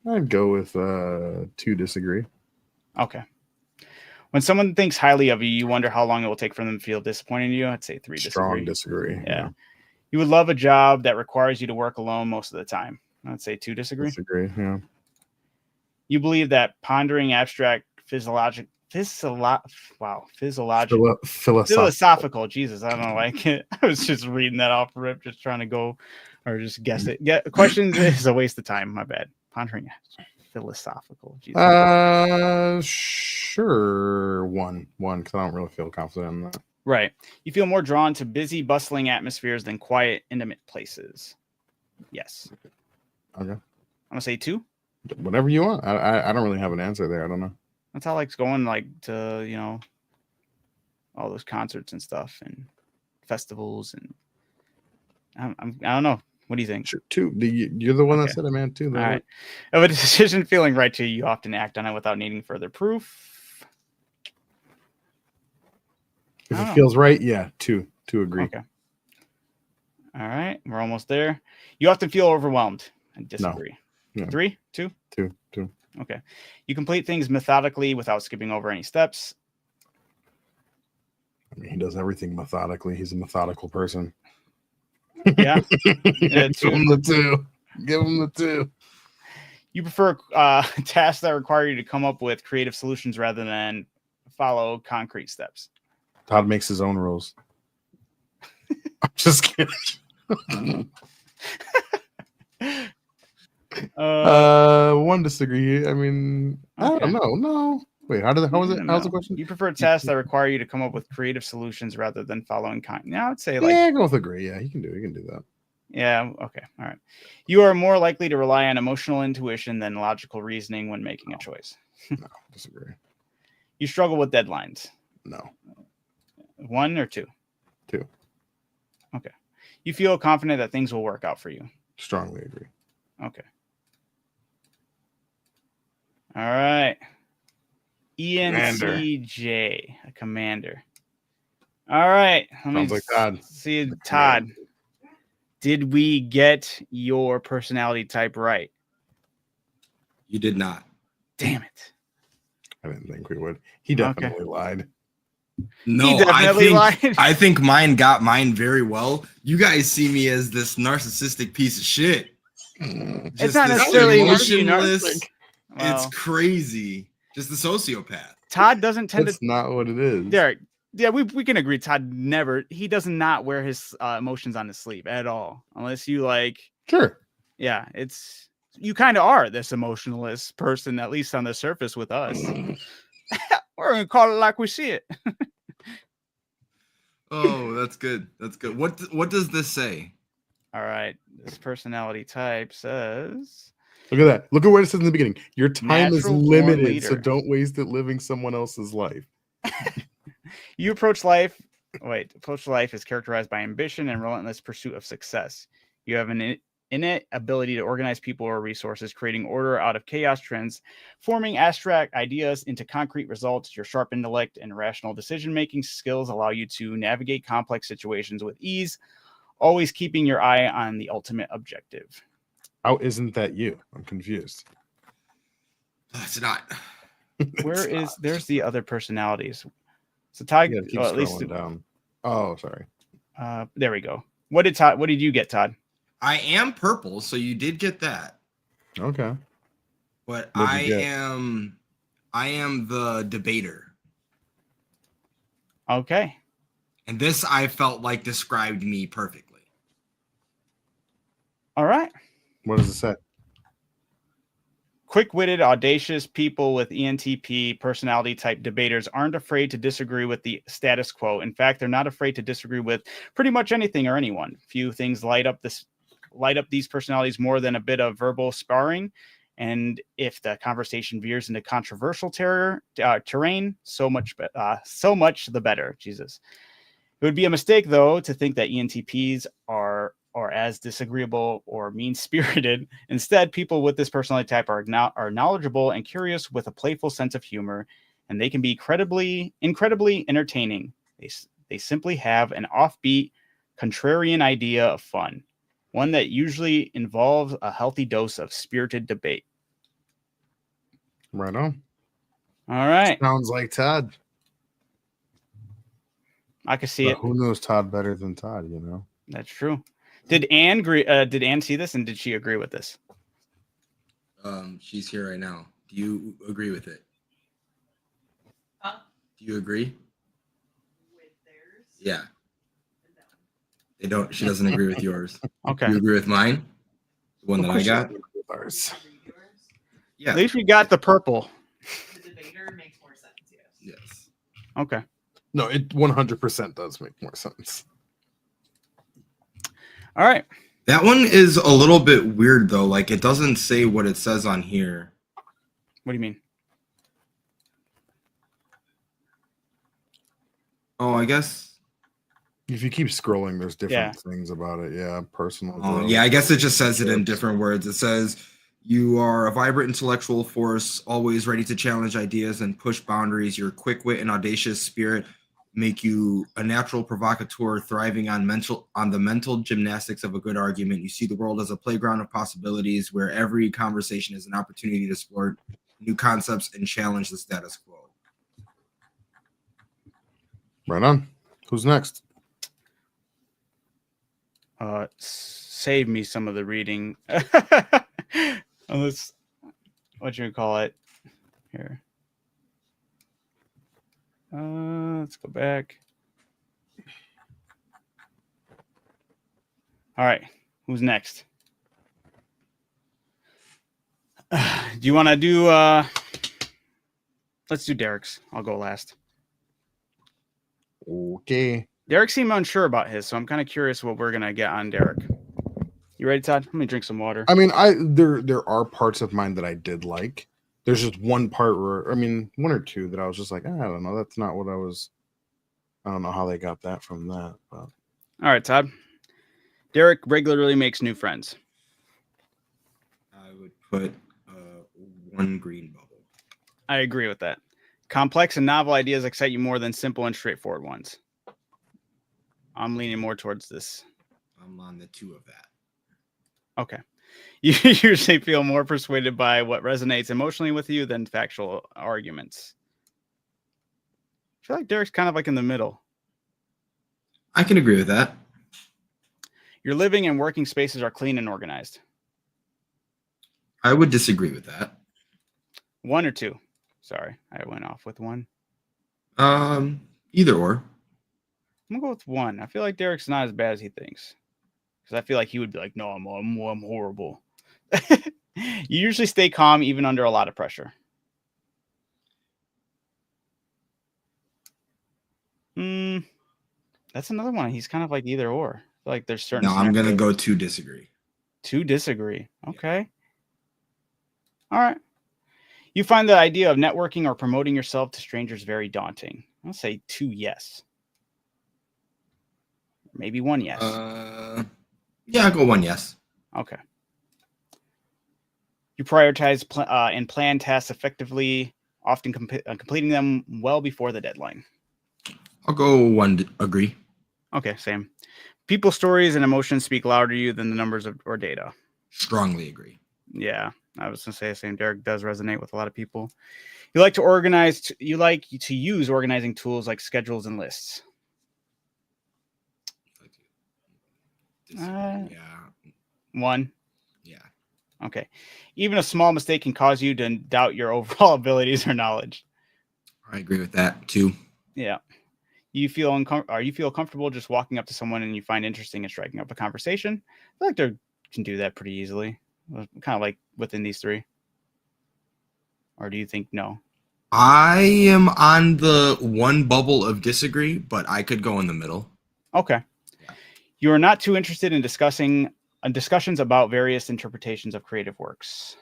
I'd go with 2 disagree. Okay. When someone thinks highly of you, you wonder how long it will take for them to feel disappointed in you. I'd say 3 disagree. Strong disagree. Yeah. You would love a job that requires you to work alone most of the time. I'd say 2 disagree. Disagree, yeah. You believe that pondering abstract philosophical. Jesus, I don't know. I was just reading that off rip, just trying to go or just guess it. Questions is a waste of time. My bad. Pondering philosophical. Jesus. Sure. 1, because I don't really feel confident in that. Right. You feel more drawn to busy, bustling atmospheres than quiet, intimate places. Yes. Okay. I'm gonna say 2. Whatever you want. I don't really have an answer there. I don't know. That's how I like going to all those concerts and stuff and festivals and I don't know. What do you think? Sure, 2. You're the one that said it, man. 2. All right. If a decision feeling right to you, you often act on it without needing further proof. If it feels right, yeah, 2 agree. Okay. All right, we're almost there. You often feel overwhelmed. I disagree. No. 3, 2, 2. Okay. You complete things methodically without skipping over any steps. I mean, he does everything methodically. He's a methodical person. Yeah. Give him the 2. Give him the 2. You prefer tasks that require you to come up with creative solutions rather than follow concrete steps. Todd makes his own rules. I'm just kidding. 1 disagree. I mean, I don't know. No. Wait, how was it? How's the question? You prefer tasks that require you to come up with creative solutions rather than following I would say go with agree. Yeah, you can do that. Yeah. Okay. All right. You are more likely to rely on emotional intuition than logical reasoning when making a choice. No, disagree. You struggle with deadlines. No. 1 or 2? 2. Okay. You feel confident that things will work out for you. Strongly agree. Okay. All right. ENCJ, a commander. All right. Sounds like Todd. See, Todd. Did we get your personality type right? You did not. Damn it. I didn't think we would. He definitely lied. No, I think mine got mine very well. You guys see me as this narcissistic piece of shit. It's not necessarily emotionless. It's crazy. Just the sociopath. Todd doesn't tend That's not what it is. Derek, yeah, we can agree. Todd he does not wear his emotions on his sleeve at all. Unless you Sure. Yeah, you kind of are this emotionless person, at least on the surface with us. We're going to call it like we see it. Oh, that's good. That's good. What does this say? All right. This personality type says... Look at that. Look at what it says in the beginning. Your time is limited, so don't waste it living someone else's life. You approach life. Approach life is characterized by ambition and relentless pursuit of success. You have an innate ability to organize people or resources, creating order out of chaos, transforming abstract ideas into concrete results. Your sharp intellect and rational decision-making skills allow you to navigate complex situations with ease, always keeping your eye on the ultimate objective. How isn't that you? I'm confused. It's not. There's the other personalities. So Todd, at least down. Oh, sorry. There we go. What did you get, Todd? I am purple, so you did get that. Okay. But I am the debater. Okay. And this I felt like described me perfectly. All right. What does it say? Quick-witted, audacious people with ENTP personality type debaters aren't afraid to disagree with the status quo. In fact, they're not afraid to disagree with pretty much anything or anyone. Few things light up these personalities more than a bit of verbal sparring. And if the conversation veers into controversial terrain, so much the better. Jesus. It would be a mistake, though, to think that ENTPs are as disagreeable or mean-spirited. Instead, people with this personality type are knowledgeable and curious with a playful sense of humor, and they can be incredibly entertaining. They simply have an offbeat, contrarian idea of fun, one that usually involves a healthy dose of spirited debate. Right on. All right. Sounds like Todd. I can see it. Who knows Todd better than Todd, you know? That's true. Did Anne see this, and did she agree with this? She's here right now. Do you agree with it? Huh? Do you agree? With theirs? Yeah. They don't. She doesn't agree with yours. Okay. Do you agree with mine? The one that I got? Ours. Yeah. At least we got the purple. The debater makes more sense, yes. Yes. Okay. No, it 100% does make more sense. All right. That one is a little bit weird, though. Like, it doesn't say what it says on here. What do you mean? Oh, I guess. If you keep scrolling, there's different things about it. Yeah, personal. Oh, yeah, I guess it just says it in different words. It says, you are a vibrant intellectual force, always ready to challenge ideas and push boundaries. Your quick wit and audacious spirit make you a natural provocateur, thriving on the mental gymnastics of a good argument. You see the world as a playground of possibilities where every conversation is an opportunity to explore new concepts and challenge the status quo. Right on. Who's next? Save me some of the reading. Unless, what you call it here. Let's go back. All right, who's next? Do you want to do? Let's do Derek's. I'll go last. Okay. Derek seemed unsure about his, so I'm kind of curious what we're gonna get on Derek. You ready, Todd? Let me drink some water. I mean, there are parts of mine that I did like. There's just one part where, I mean, one or two that I was just like, I don't know. That's not what I was. I don't know how they got that from that. But. All right, Todd. Derek regularly makes new friends. I would put one green bubble. I agree with that. Complex and novel ideas excite you more than simple and straightforward ones. I'm leaning more towards this. I'm on the 2 of that. Okay. You usually feel more persuaded by what resonates emotionally with you than factual arguments. I feel like Derek's kind of like in the middle. I can agree with that. Your living and working spaces are clean and organized. I would disagree with that. 1 or 2? Sorry, I went off with 1. Either or. I'm gonna go with 1. I feel like Derek's not as bad as he thinks. Because I feel like he would be like, no, I'm horrible. You usually stay calm even under a lot of pressure. That's another one. He's kind of like either or. I feel like there's certain. No, I'm going to go 2 disagree. 2 disagree. Okay. All right. You find the idea of networking or promoting yourself to strangers very daunting. I'll say 2 yes. Maybe 1 yes. Yeah, I'll go 1 yes. Okay. You prioritize and plan tasks effectively, often completing them well before the deadline. I'll go 1 agree. Okay, same. People's stories and emotions speak louder to you than the numbers or data. Strongly agree. Yeah, I was going to say the same. Derek does resonate with a lot of people. You like to organize. You like to use organizing tools like schedules and lists. Yeah. 1. Yeah. Okay. Even a small mistake can cause you to doubt your overall abilities or knowledge. I agree with that, 2. Yeah. You feel comfortable just walking up to someone and you find interesting and striking up a conversation. I feel like they can do that pretty easily. Kind of like within these 3. Or do you think no? I am on the 1 bubble of disagree, but I could go in the middle. Okay. Yeah. You are not too interested in discussions about various interpretations of creative works.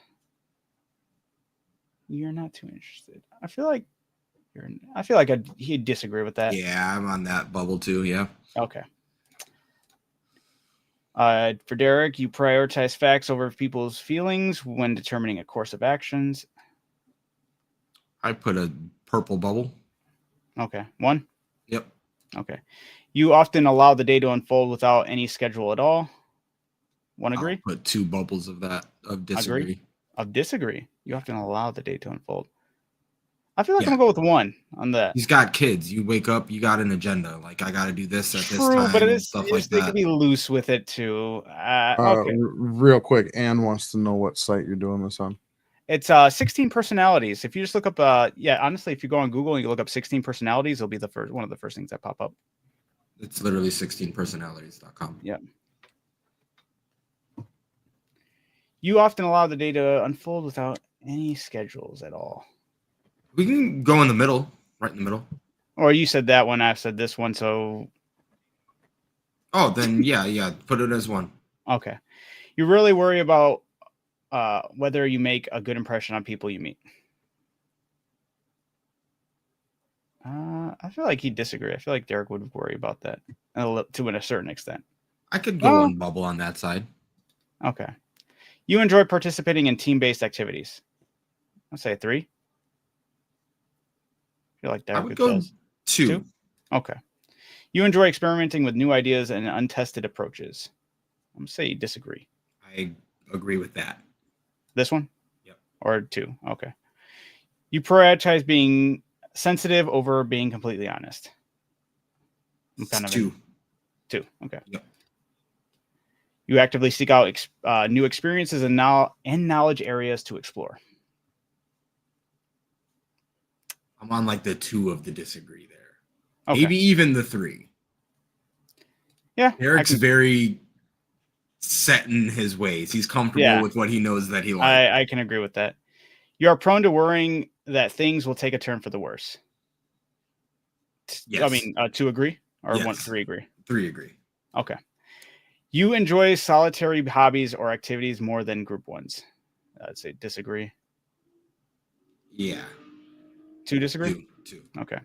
You're not too interested. I feel like he'd disagree with that. Yeah, I'm on that bubble too. Yeah. Okay. For Derek, you prioritize facts over people's feelings when determining a course of actions. I put a purple bubble. Okay. 1? Yep. Okay. You often allow the day to unfold without any schedule at all. 1 agree? I'll put 2 bubbles of that, of disagree. Agree? Of disagree. You often allow the day to unfold. I feel like I'm going to go with 1 on that. He's got kids. You wake up, you got an agenda. Like, I got to do this at this time. But stuff like they that. can be loose with it too. Okay. Real quick, Anne wants to know what site you're doing this on. It's 16 personalities. If you just look up, honestly, if you go on Google and you look up 16 personalities, it'll be one of the first things that pop up. It's literally 16personalities.com. Yep. You often allow the day to unfold without any schedules at all. We can go in the middle, right in the middle. Or you said that one, I've said this one, so. Oh, then yeah, put it as 1. Okay. You really worry about whether you make a good impression on people you meet. I feel like he'd disagree. I feel like Derek would worry about that to a certain extent. I could go 1 bubble on that side. Okay. You enjoy participating in team-based activities. I'll say 3. I feel like Derek I would go does. 2. Okay. You enjoy experimenting with new ideas and untested approaches. I'm going to say you disagree. I agree with that. This one? Yep. Or 2. Okay. You prioritize being sensitive over being completely honest. I'm kind of 2. 2. Okay. Yep. You actively seek out new experiences and knowledge areas to explore. I'm on like the 2 of the disagree there. Okay. Maybe even the 3. Yeah. Eric's very set in his ways. He's comfortable with what he knows that he likes. I can agree with that. You are prone to worrying that things will take a turn for the worse. Yes. I mean, 2 agree? Or Yes. 3 agree? 3 agree. Okay. You enjoy solitary hobbies or activities more than group ones. I'd say disagree. Yeah. 2 disagree? 2. Okay.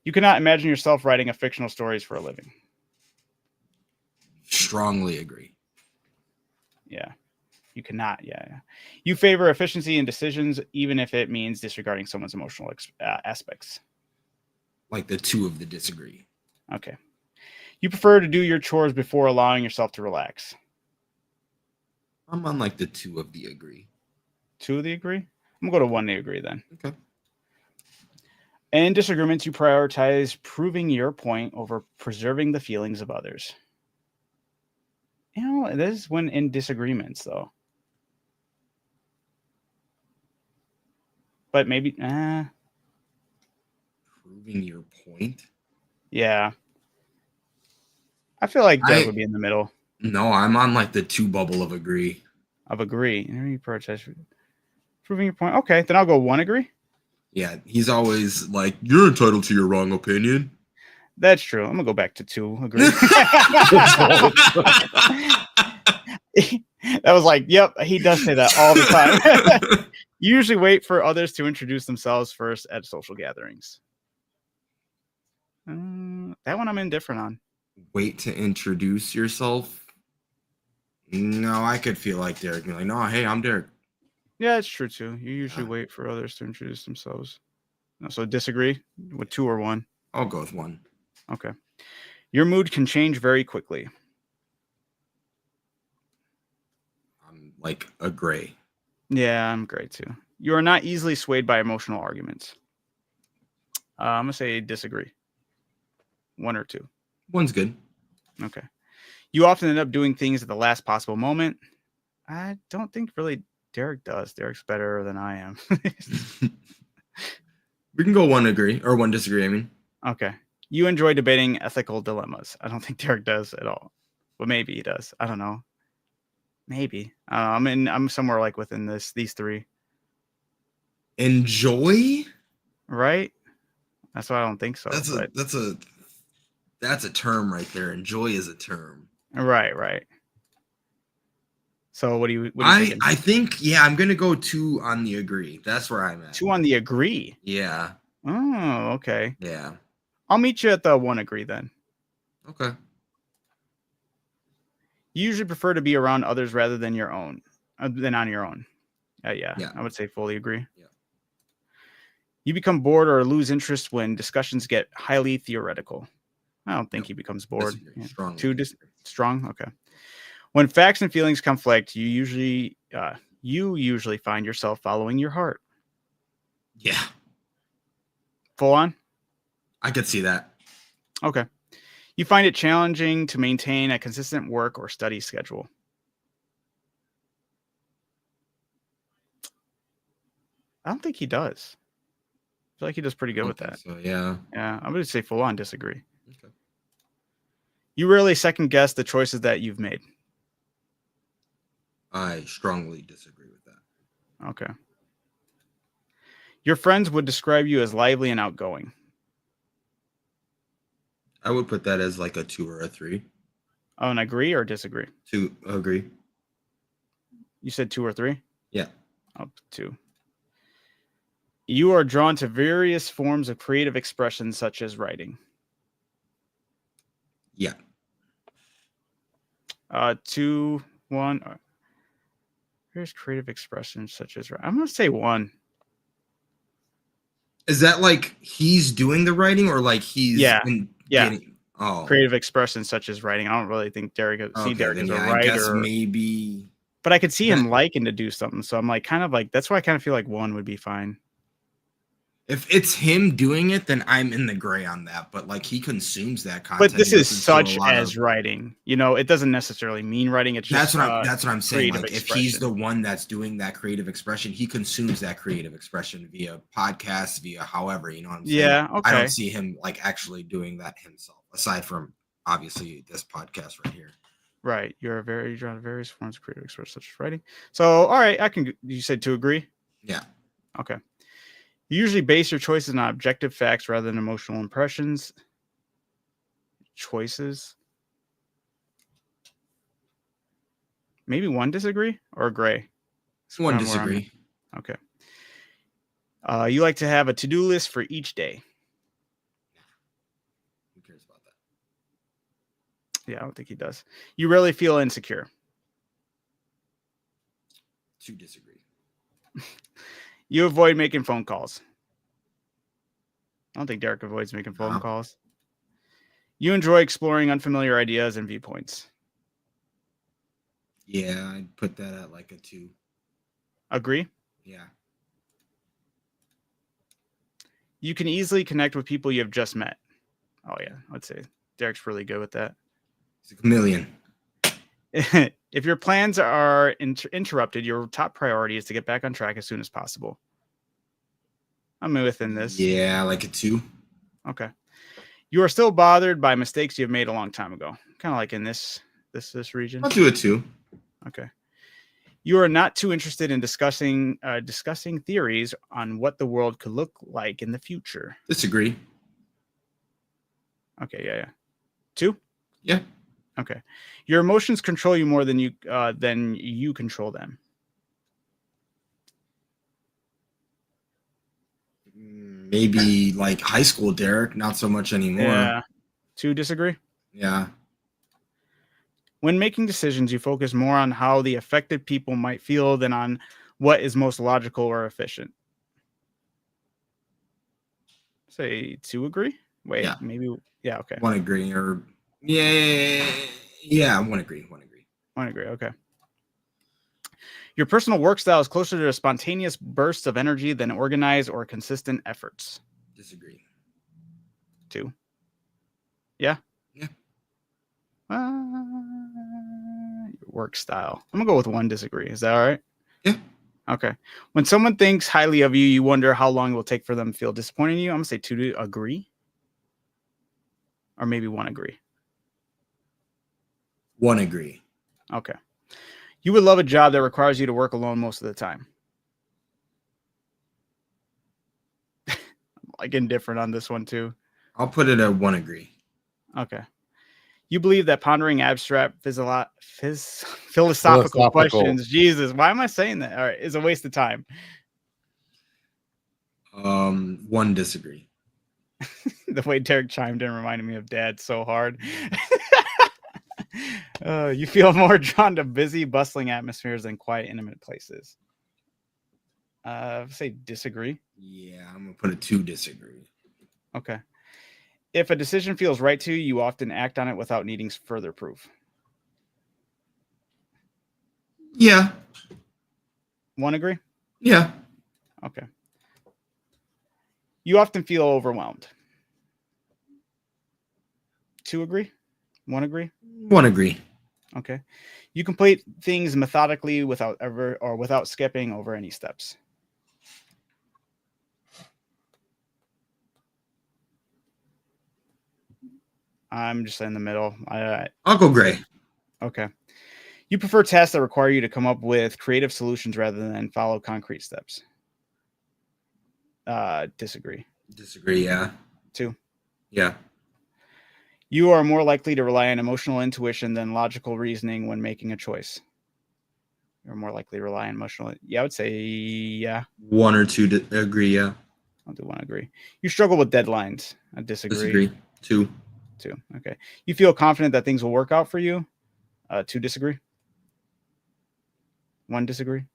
You cannot imagine yourself writing a fictional stories for a living. Strongly agree. Yeah. You cannot. Yeah. You favor efficiency in decisions, even if it means disregarding someone's emotional aspects. Like the 2 of the disagree. Okay. You prefer to do your chores before allowing yourself to relax. I'm on like the 2 of the agree. 2 of the agree? I'm going to go to 1 the agree then. Okay. In disagreements, you prioritize proving your point over preserving the feelings of others. You know, this is when in disagreements, though. But maybe, Proving your point? Yeah. I feel like that would be in the middle. No, I'm on like the 2 bubble of agree. Of agree. You prioritize proving your point. Okay, then I'll go 1 agree. Yeah, he's always like, you're entitled to your wrong opinion. That's true. I'm gonna go back to 2 agree. That was like, yep, he does say that all the time. You usually wait for others to introduce themselves first at social gatherings. That one I'm indifferent on. Wait to introduce yourself. No, I could feel like Derek being like, no, hey, I'm Derek. Yeah, it's true too. You usually wait for others to introduce themselves. No, so disagree with 2 or 1? I'll go with 1. Okay. Your mood can change very quickly. I'm like a gray. Yeah, I'm gray too. You are not easily swayed by emotional arguments. I'm going to say disagree. 1 or 2. 1's good. Okay. You often end up doing things at the last possible moment. I don't think really Derek does. Derek's better than I am. We can go 1 agree or 1 disagree. I mean, okay. You enjoy debating ethical dilemmas. I don't think Derek does at all, but maybe he does. I don't know. Maybe. I'm somewhere like within these 3. enjoy. Right? That's why I don't think so. That's a term right there. Enjoy is a term. Right. So what do you think? I think I'm gonna go 2 on the agree. That's where I'm at. 2 on the agree. Yeah. Oh, okay. Yeah. I'll meet you at the 1 agree then. Okay. You usually prefer to be around others rather than on your own. Yeah. I would say fully agree. Yeah. You become bored or lose interest when discussions get highly theoretical. I don't think he becomes bored. Strong. Strong. Okay. When facts and feelings conflict, you usually find yourself following your heart. Yeah. Full on? I could see that. Okay. You find it challenging to maintain a consistent work or study schedule. I don't think he does. I feel like he does pretty good with that. So, yeah. Yeah, I'm going to say full on disagree. Okay. You rarely second guess the choices that you've made. I strongly disagree with that. Okay. Your friends would describe you as lively and outgoing. I would put that as like a 2 or a 3. Oh, and agree or disagree? 2 agree. You said 2 or 3? Yeah. Up 2. You are drawn to various forms of creative expression, such as writing. Yeah. 2, 1. Here's creative expression, such as I'm going to say 1. Is that like he's doing the writing or like he's getting, creative expression such as writing? I don't really think Derek Derek as a writer. I guess maybe, but I could see him liking to do something. So I'm like kind of like that's why I kind of feel like 1 would be fine. If it's him doing it, then I'm in the gray on that. But like he consumes that content. But this is such as writing. You know, it doesn't necessarily mean writing. It's just that's what I'm saying. Like expression. If he's the one that's doing that creative expression, he consumes that creative expression via podcasts, via however, you know what I'm saying? Yeah, okay. I don't see him like actually doing that himself, aside from obviously this podcast right here. Right. You're drawn to various forms of creative expression, such as writing. So, all right, you said to agree? Yeah. Okay. You usually base your choices on objective facts rather than emotional impressions. Choices. Maybe 1 disagree or gray? 1 disagree. Okay. You like to have a to-do list for each day. Who cares about that? Yeah, I don't think he does. You rarely feel insecure. 2 disagree. You avoid making phone calls. I don't think Derek avoids making phone calls. You enjoy exploring unfamiliar ideas and viewpoints. Yeah, I'd put that at like a 2. Agree? Yeah. You can easily connect with people you have just met. Oh, yeah. I'd say Derek's really good with that. He's a chameleon. If your plans are interrupted, your top priority is to get back on track as soon as possible. I'm within this. Yeah, like a 2. Okay. You are still bothered by mistakes you have made a long time ago. Kind of like in this region. I'll do a 2. Okay. You are not too interested in discussing theories on what the world could look like in the future. Disagree. Okay, yeah. 2? Yeah. Okay. Your emotions control you more than you control them. Maybe like high school, Derek. Not so much anymore. Yeah. 2 disagree? Yeah. When making decisions, you focus more on how the affected people might feel than on what is most logical or efficient. Say 2 agree? Wait, Yeah. maybe. Yeah, okay. 1 agree. Or yeah, 1 agree. 1 agree. 1 agree. Okay. Your personal work style is closer to spontaneous bursts of energy than organized or consistent efforts. Disagree. 2. Yeah. Yeah. Your work style. I'm gonna go with 1 disagree. Is that all right? Yeah. Okay. When someone thinks highly of you, you wonder how long it will take for them to feel disappointed in you. I'm gonna say 2 to agree, or maybe 1 agree. 1 agree. Okay. You would love a job that requires you to work alone most of the time. Like indifferent on this one too. I'll put it at 1 agree. Okay. You believe that pondering abstract philosophical questions, Jesus, why am I saying that? All right, is a waste of time. 1 disagree. The way Derek chimed in reminded me of Dad so hard. You feel more drawn to busy, bustling atmospheres than quiet, intimate places. Say disagree. Yeah, I'm gonna put a 2 disagree. Okay. If a decision feels right to you, you often act on it without needing further proof. Yeah. 1 agree? Yeah. Okay. You often feel overwhelmed. 2 agree? 1 agree? 1 agree. Okay. You complete things methodically without skipping over any steps. I'm just in the middle. I'll go gray. Okay. You prefer tasks that require you to come up with creative solutions rather than follow concrete steps. Disagree. Disagree, yeah. 2. Yeah. You are more likely to rely on emotional intuition than logical reasoning when making a choice. You're more likely to rely on emotional. Yeah, I would say yeah. 1 or 2 agree, yeah. I'll do 1 agree. You struggle with deadlines. I disagree. 2. 2. Okay. You feel confident that things will work out for you. 2 disagree. 1 disagree.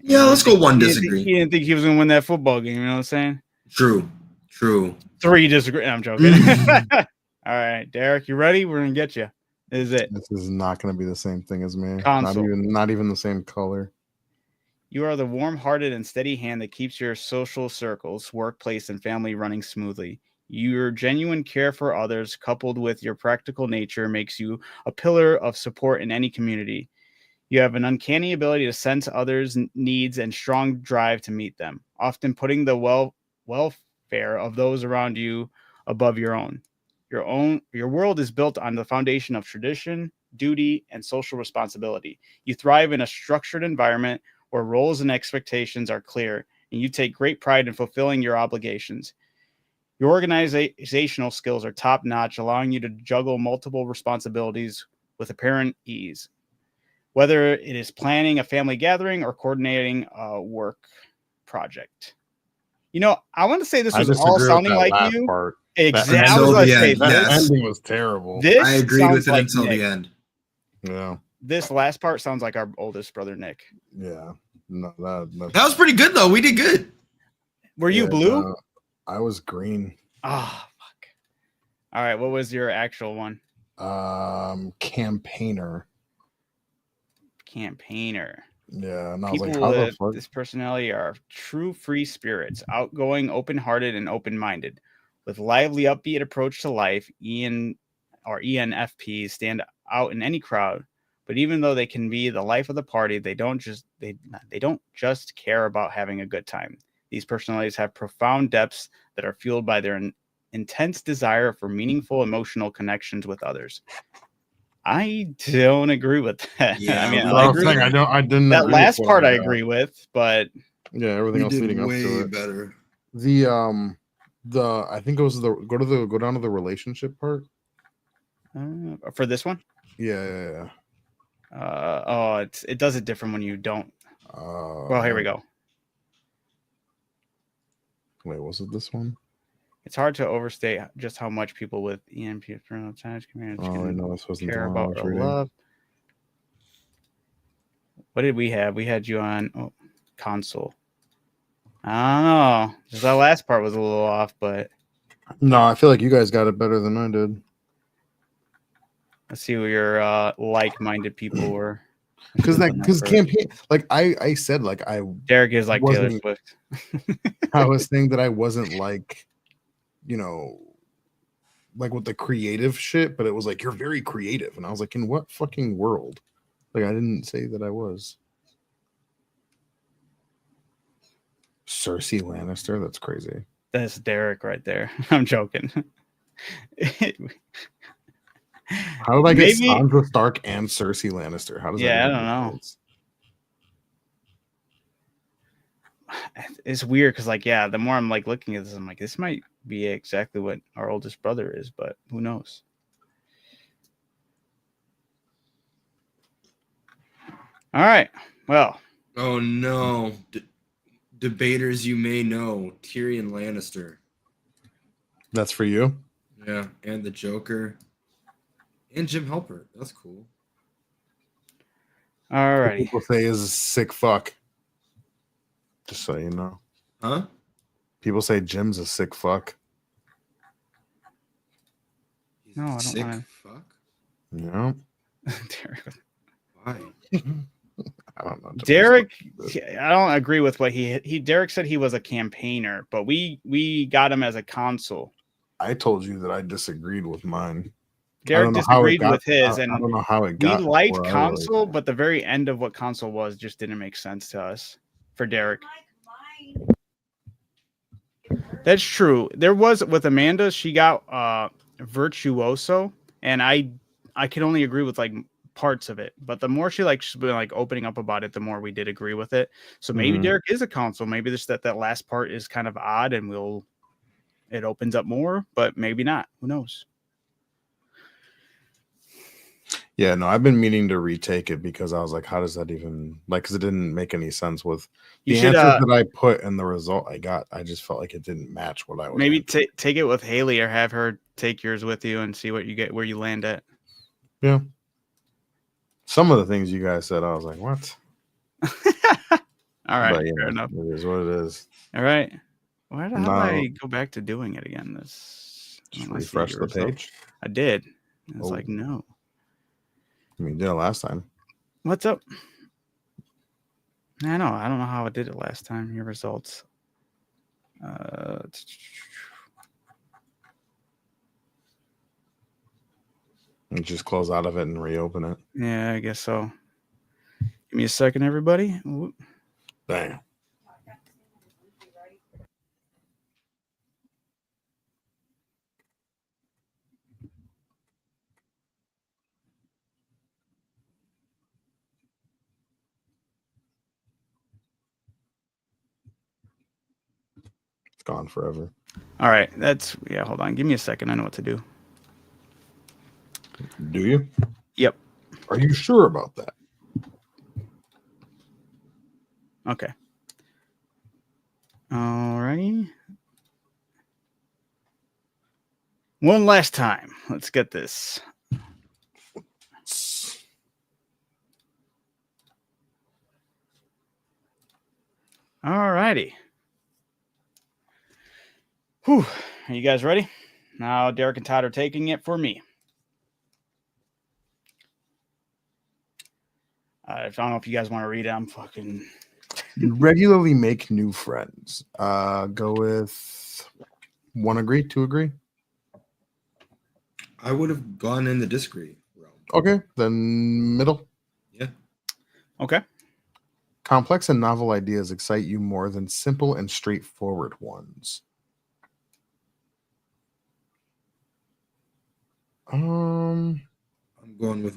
Yeah, let's go 1 disagree. He didn't think he was going to win that football game. You know what I'm saying? True. 3 disagree. No, I'm joking. All right, Derek, you ready? We're going to get you. This is it. This is not going to be the same thing as me. Console. Not even the same color. You are the warm-hearted and steady hand that keeps your social circles, workplace, and family running smoothly. Your genuine care for others, coupled with your practical nature, makes you a pillar of support in any community. You have an uncanny ability to sense others' needs and strong drive to meet them, often putting the welfare of those around you above your own. Your world is built on the foundation of tradition, duty, and social responsibility. You thrive in a structured environment where roles and expectations are clear, and you take great pride in fulfilling your obligations. Your organizational skills are top-notch, allowing you to juggle multiple responsibilities with apparent ease, whether it is planning a family gathering or coordinating a work project. You know, I want to say this was all sounding like you. Part. Exactly. I was going to say that ending was terrible. I agreed with it until the end. Yeah. This last part sounds like our oldest brother, Nick. Yeah. No, that was pretty good, though. We did good. Were you blue? I was green. Oh, fuck. All right. What was your actual one? Campaigner. Yeah. And I was People like, how with the fuck? this personality are true free spirits, outgoing, open-hearted, and open-minded. With lively, upbeat approach to life, ENFPs stand out in any crowd. But even though they can be the life of the party, they don't just care about having a good time. These personalities have profound depths that are fueled by their intense desire for meaningful emotional connections with others. I don't agree with that. Yeah, I mean, I didn't. That last part I agree with, but yeah, everything else leading up to it better. I think it was go down to the relationship part. For this one, yeah. it does it different when you don't. Well, here we go. Wait, was it this one? It's hard to overstate just how much people with ENP care about or love. What did we have? We had you on console. I don't know. Just that last part was a little off, but no, I feel like you guys got it better than I did. Let's see who your like-minded people were. Because campaign, like I said, like Derek is like Taylor Swift. I was saying that I wasn't like, you know, like with the creative shit, but it was like you're very creative, and I was like, in what fucking world? Like I didn't say that I was. Cersei Lannister, that's crazy. That's Derek right there. I'm joking. How did I get Sansa Stark and Cersei Lannister? How does that? I don't know. It's weird because, like, the more I'm like looking at this, I'm like, this might be exactly what our oldest brother is, but who knows? All right. Well. Oh no. Debaters you may know, Tyrion Lannister. That's for you? Yeah, and the Joker. And Jim Halpert. That's cool. All righty. People say is a sick fuck. Just so you know. Huh? People say Jim's a sick fuck. He's no, I don't sick fuck? No. Derek. Why? I don't know. Derek, I don't agree with what he Derek said he was a campaigner, but we got him as a consul. I told you that I disagreed with mine. Derek disagreed with his, and I don't know how it got. We liked console, but the very end of what console was just didn't make sense to us for Derek. That's true. There was with Amanda, she got virtuoso, and I can only agree with like parts of it, but the more she's been like opening up about it, the more we did agree with it. So maybe Derek is a console. Maybe just that last part is kind of odd, and it opens up more, but maybe not. Who knows? Yeah, no, I've been meaning to retake it because I was like, how does that even because it didn't make any sense with the answers that I put and the result I got. I just felt like it didn't match what I was. Maybe take it with Haley or have her take yours with you and see what you get, where you land at. Yeah. Some of the things you guys said, I was like, what? All right, fair enough. It is what it is. All right. How do I go back to doing it again? Just refresh the page. I did. I was like, no. I mean, you did it last time. What's up? I don't know how I did it last time. Your results. And just close out of it and reopen it. Yeah, I guess so. Give me a second, everybody. Ooh. Damn. It's gone forever. All right. Hold on. Give me a second. I know what to do. Do you? Yep. Are you sure about that? Okay. All righty. One last time. Let's get this. All righty. Whew. Are you guys ready? Now Derek and Todd are taking it for me. I don't know if you guys want to read it. I'm fucking... You regularly make new friends. Go with 1 agree, 2 agree? I would have gone in the disagree realm. Okay, then middle. Yeah. Okay. Complex and novel ideas excite you more than simple and straightforward ones. I'm going with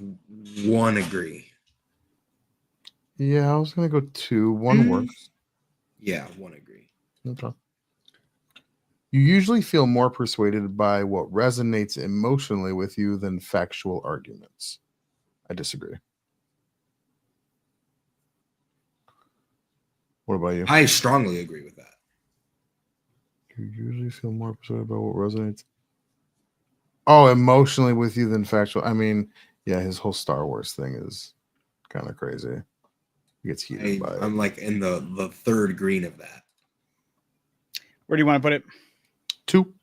1 agree. Yeah, I was gonna go 2. 1 works. Yeah, 1 agree. Okay. You usually feel more persuaded by what resonates emotionally with you than factual arguments. I disagree. What about you? I strongly agree with that. You usually feel more upset about what resonates. Oh, emotionally with you than factual. I mean, yeah, his whole Star Wars thing is kind of crazy. He gets heated by it. I'm like in the third green of that. Where do you want to put it? 2.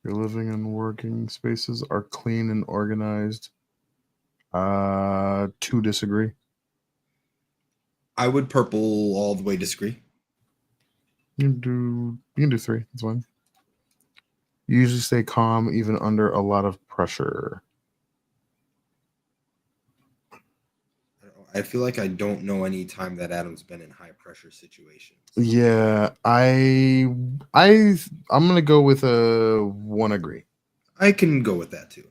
Your living and working spaces are clean and organized. 2 disagree. I would purple all the way disagree. You can do 3. That's fine. You usually stay calm even under a lot of pressure. I feel like I don't know any time that Adam's been in high pressure situations. Yeah, I'm gonna go with a 1 agree. I can go with that too.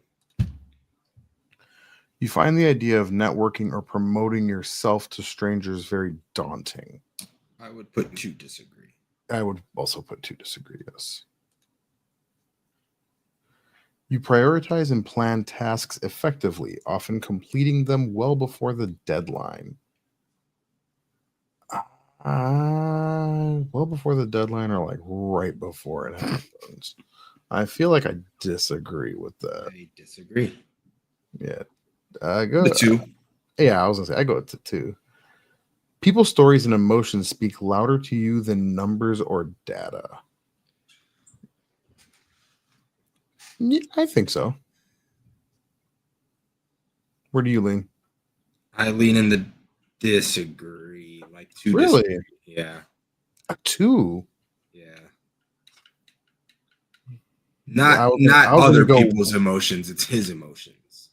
You find the idea of networking or promoting yourself to strangers very daunting. I would put 2 disagree. I would also put 2 disagree, yes. You prioritize and plan tasks effectively, often completing them well before the deadline. Well before the deadline or like right before it happens. I feel like I disagree with that. I disagree. Yeah. I go The 2. Yeah, I was gonna say I go to 2. People's stories and emotions speak louder to you than numbers or data. Yeah, I think so. Where do you lean? I lean in the disagree. Like 2 Really? disagree. Yeah. A 2? Yeah. Not I was other gonna go people's emotions, it's his emotions.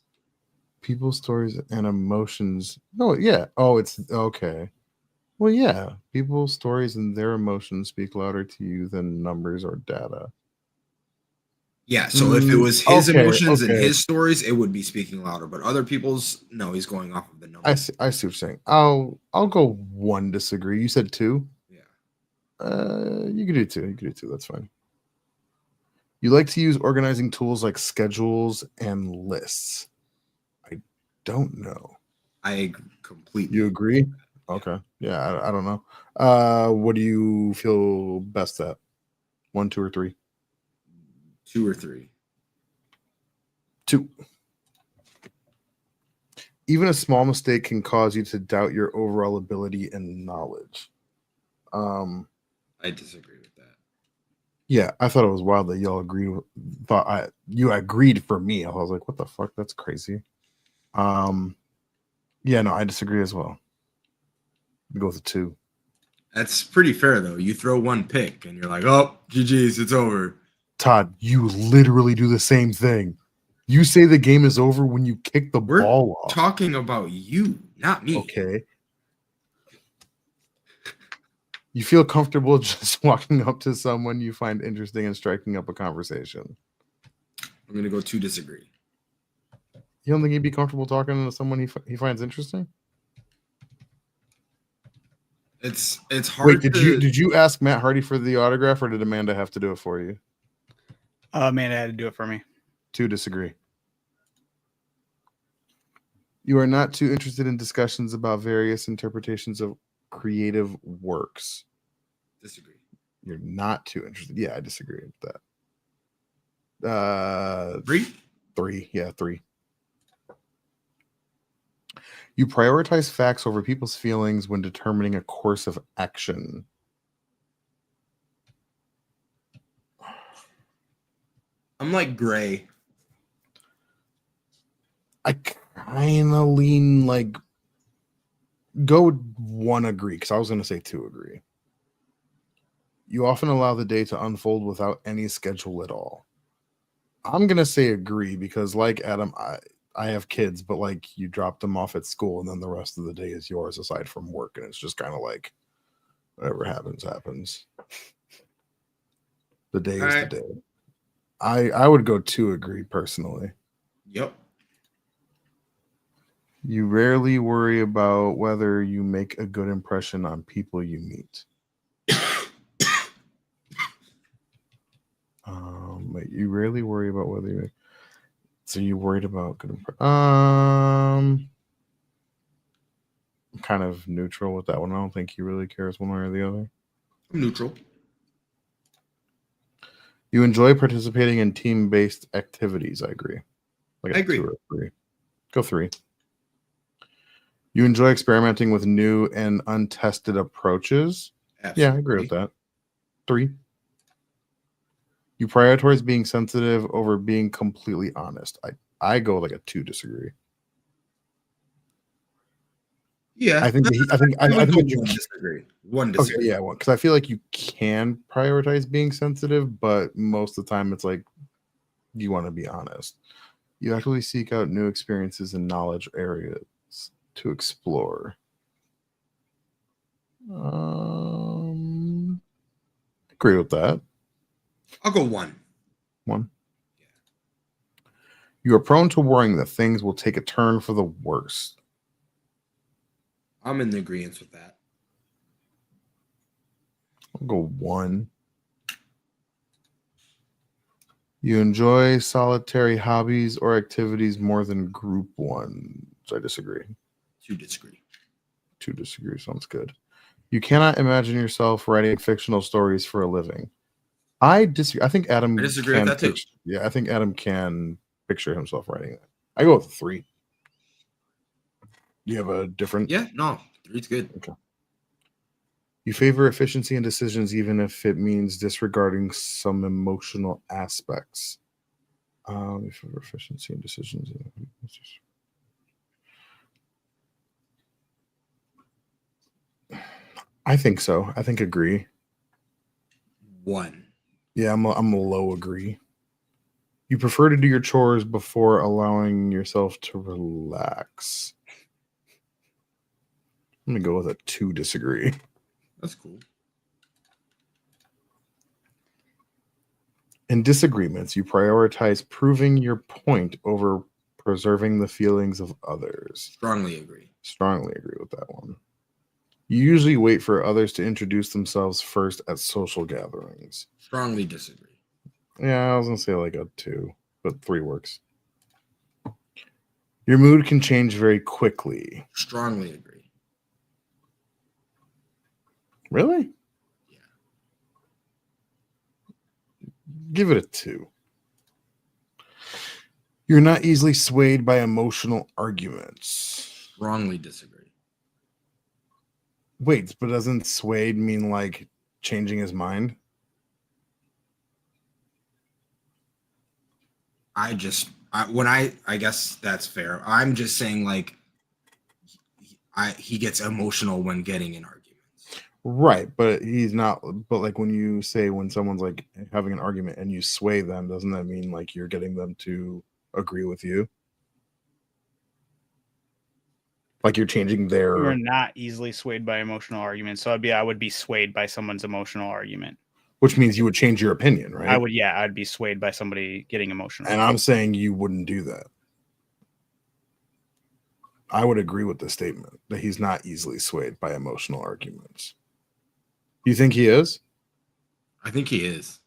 people's stories and emotions. No, yeah. Oh, it's okay. Well, yeah. People's stories and their emotions speak louder to you than numbers or data. Yeah, so if it was his Okay, emotions and okay. his stories, it would be speaking louder. But other people's, no, he's going off of the numbers. I see what you're saying. I'll go 1 disagree. You said 2? Yeah. You can do 2. You can do 2. That's fine. You like to use organizing tools like schedules and lists. I don't know. I agree completely. You agree? Okay. Yeah, I don't know. What do you feel best at? 1, 2, or 3? 2 or 3. 2. Even a small mistake can cause you to doubt your overall ability and knowledge. I disagree with that. Yeah, I thought it was wild that y'all agreed. You agreed for me. I was like, what the fuck? That's crazy. Yeah, no, I disagree as well. Go with a 2. That's pretty fair though. You throw 1 pick and you're like, oh, GG's, it's over. Todd, you literally do the same thing. You say the game is over when you kick the ball off. Talking about you, not me. Okay. You feel comfortable just walking up to someone you find interesting and striking up a conversation. I'm going to go 2 disagree. You don't think he'd be comfortable talking to someone he finds interesting? It's hard. Wait, did you ask Matt Hardy for the autograph, or did Amanda have to do it for you? Amanda had to do it for me. 2 disagree. You are not too interested in discussions about various interpretations of creative works. Disagree. You're not too interested. Yeah, I disagree with that. 3? 3. Yeah, 3. You prioritize facts over people's feelings when determining a course of action. I'm like gray. I kind of lean like go 1 agree, because I was going to say 2 agree. You often allow the day to unfold without any schedule at all. I'm going to say agree, because like Adam, I have kids, but like you drop them off at school and then the rest of the day is yours aside from work. And it's just kind of like whatever happens, happens. The day is the day. I would go 2 agree personally. Yep. You rarely worry about whether you make a good impression on people you meet. Wait, you rarely worry about whether you make. So you worried about good impression? I'm kind of neutral with that one. I don't think he really cares one way or the other. I'm neutral. You enjoy participating in team-based activities. I agree. Like I agree. 2 or 3. Go 3. You enjoy experimenting with new and untested approaches. Absolutely. Yeah, I agree with that. 3. You prioritize being sensitive over being completely honest. I go like a 2 disagree. Yeah, I think I would go that you one disagree. One okay, disagree. yeah, because I feel like you can prioritize being sensitive, but most of the time it's like you want to be honest. You actively seek out new experiences and knowledge areas to explore. Agree with that. I'll go 1. 1. You are prone to worrying that things will take a turn for the worse. I'm in the agreement with that. I'll go 1. You enjoy solitary hobbies or activities more than group ones. I disagree. 2 disagree. 2 disagree. Sounds good. You cannot imagine yourself writing fictional stories for a living. I disagree. I think Adam I disagree with that too. Yeah, I think Adam can picture himself writing that. I go with 3. You have a different? Yeah, no, 3's good. Okay. You favor efficiency and decisions, even if it means disregarding some emotional aspects. You favor efficiency and decisions. I think so. I think agree. 1. Yeah, I'm a low agree. You prefer to do your chores before allowing yourself to relax. I'm gonna go with a 2 disagree. That's cool. In disagreements, you prioritize proving your point over preserving the feelings of others. Strongly agree. Strongly agree with that one. You usually wait for others to introduce themselves first at social gatherings. Strongly disagree. Yeah, I was gonna say like a 2, but 3 works. Your mood can change very quickly. Strongly agree. Really? Yeah. Give it a 2. You're not easily swayed by emotional arguments. Strongly disagree. Wait, but doesn't swayed mean like changing his mind? I guess that's fair. I'm just saying like he gets emotional when getting in arguments. Right, but he's not. But like when you say when someone's like having an argument and you sway them, doesn't that mean like you're getting them to agree with you? Like you're changing their. You're not easily swayed by emotional arguments, so I would be swayed by someone's emotional argument. Which means you would change your opinion, right? I'd be swayed by somebody getting emotional. And I'm saying you wouldn't do that. I would agree with the statement that he's not easily swayed by emotional arguments. You think he is? I think he is.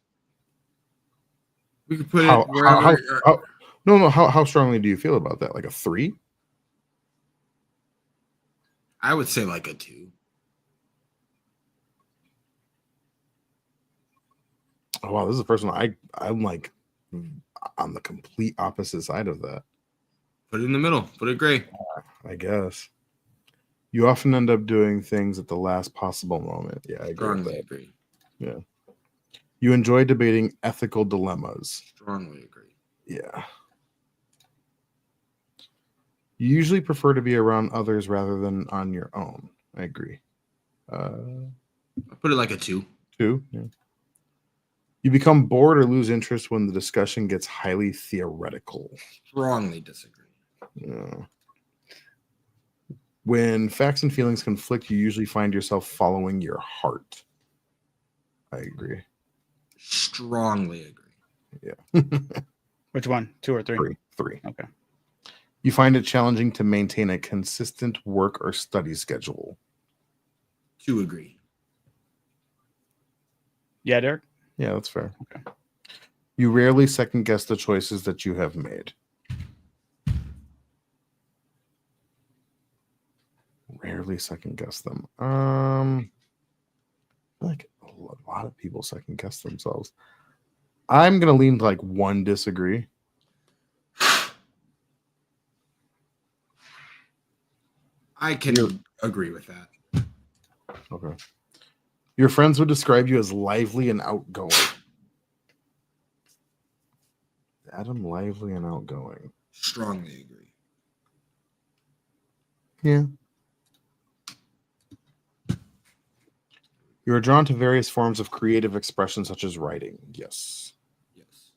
We could put How, it wherever. no. How strongly do you feel about that? Like a 3? I would say like a 2. Oh wow, this is the first one I'm like on the complete opposite side of that. Put it in the middle. Put it gray. I guess. You often end up doing things at the last possible moment. Yeah, I agree. Strongly agree. Yeah. You enjoy debating ethical dilemmas. Strongly agree. Yeah. You usually prefer to be around others rather than on your own. I agree. I'll put it like a 2. 2. Yeah. You become bored or lose interest when the discussion gets highly theoretical. Strongly disagree. Yeah. When facts and feelings conflict, you usually find yourself following your heart. I agree. Strongly agree. Yeah. Which one? 2 or 3? 3. Okay. You find it challenging to maintain a consistent work or study schedule. 2 agree. Yeah, Derek? Yeah, that's fair. Okay. You rarely second guess the choices that you have made. Rarely second guess them. I feel like a a lot of people second guess themselves. I'm gonna lean to like 1 disagree. I can agree with that. Okay. Your friends would describe you as lively and outgoing. Adam, lively and outgoing. Strongly agree. Yeah. You are drawn to various forms of creative expression, such as writing. Yes. Yes.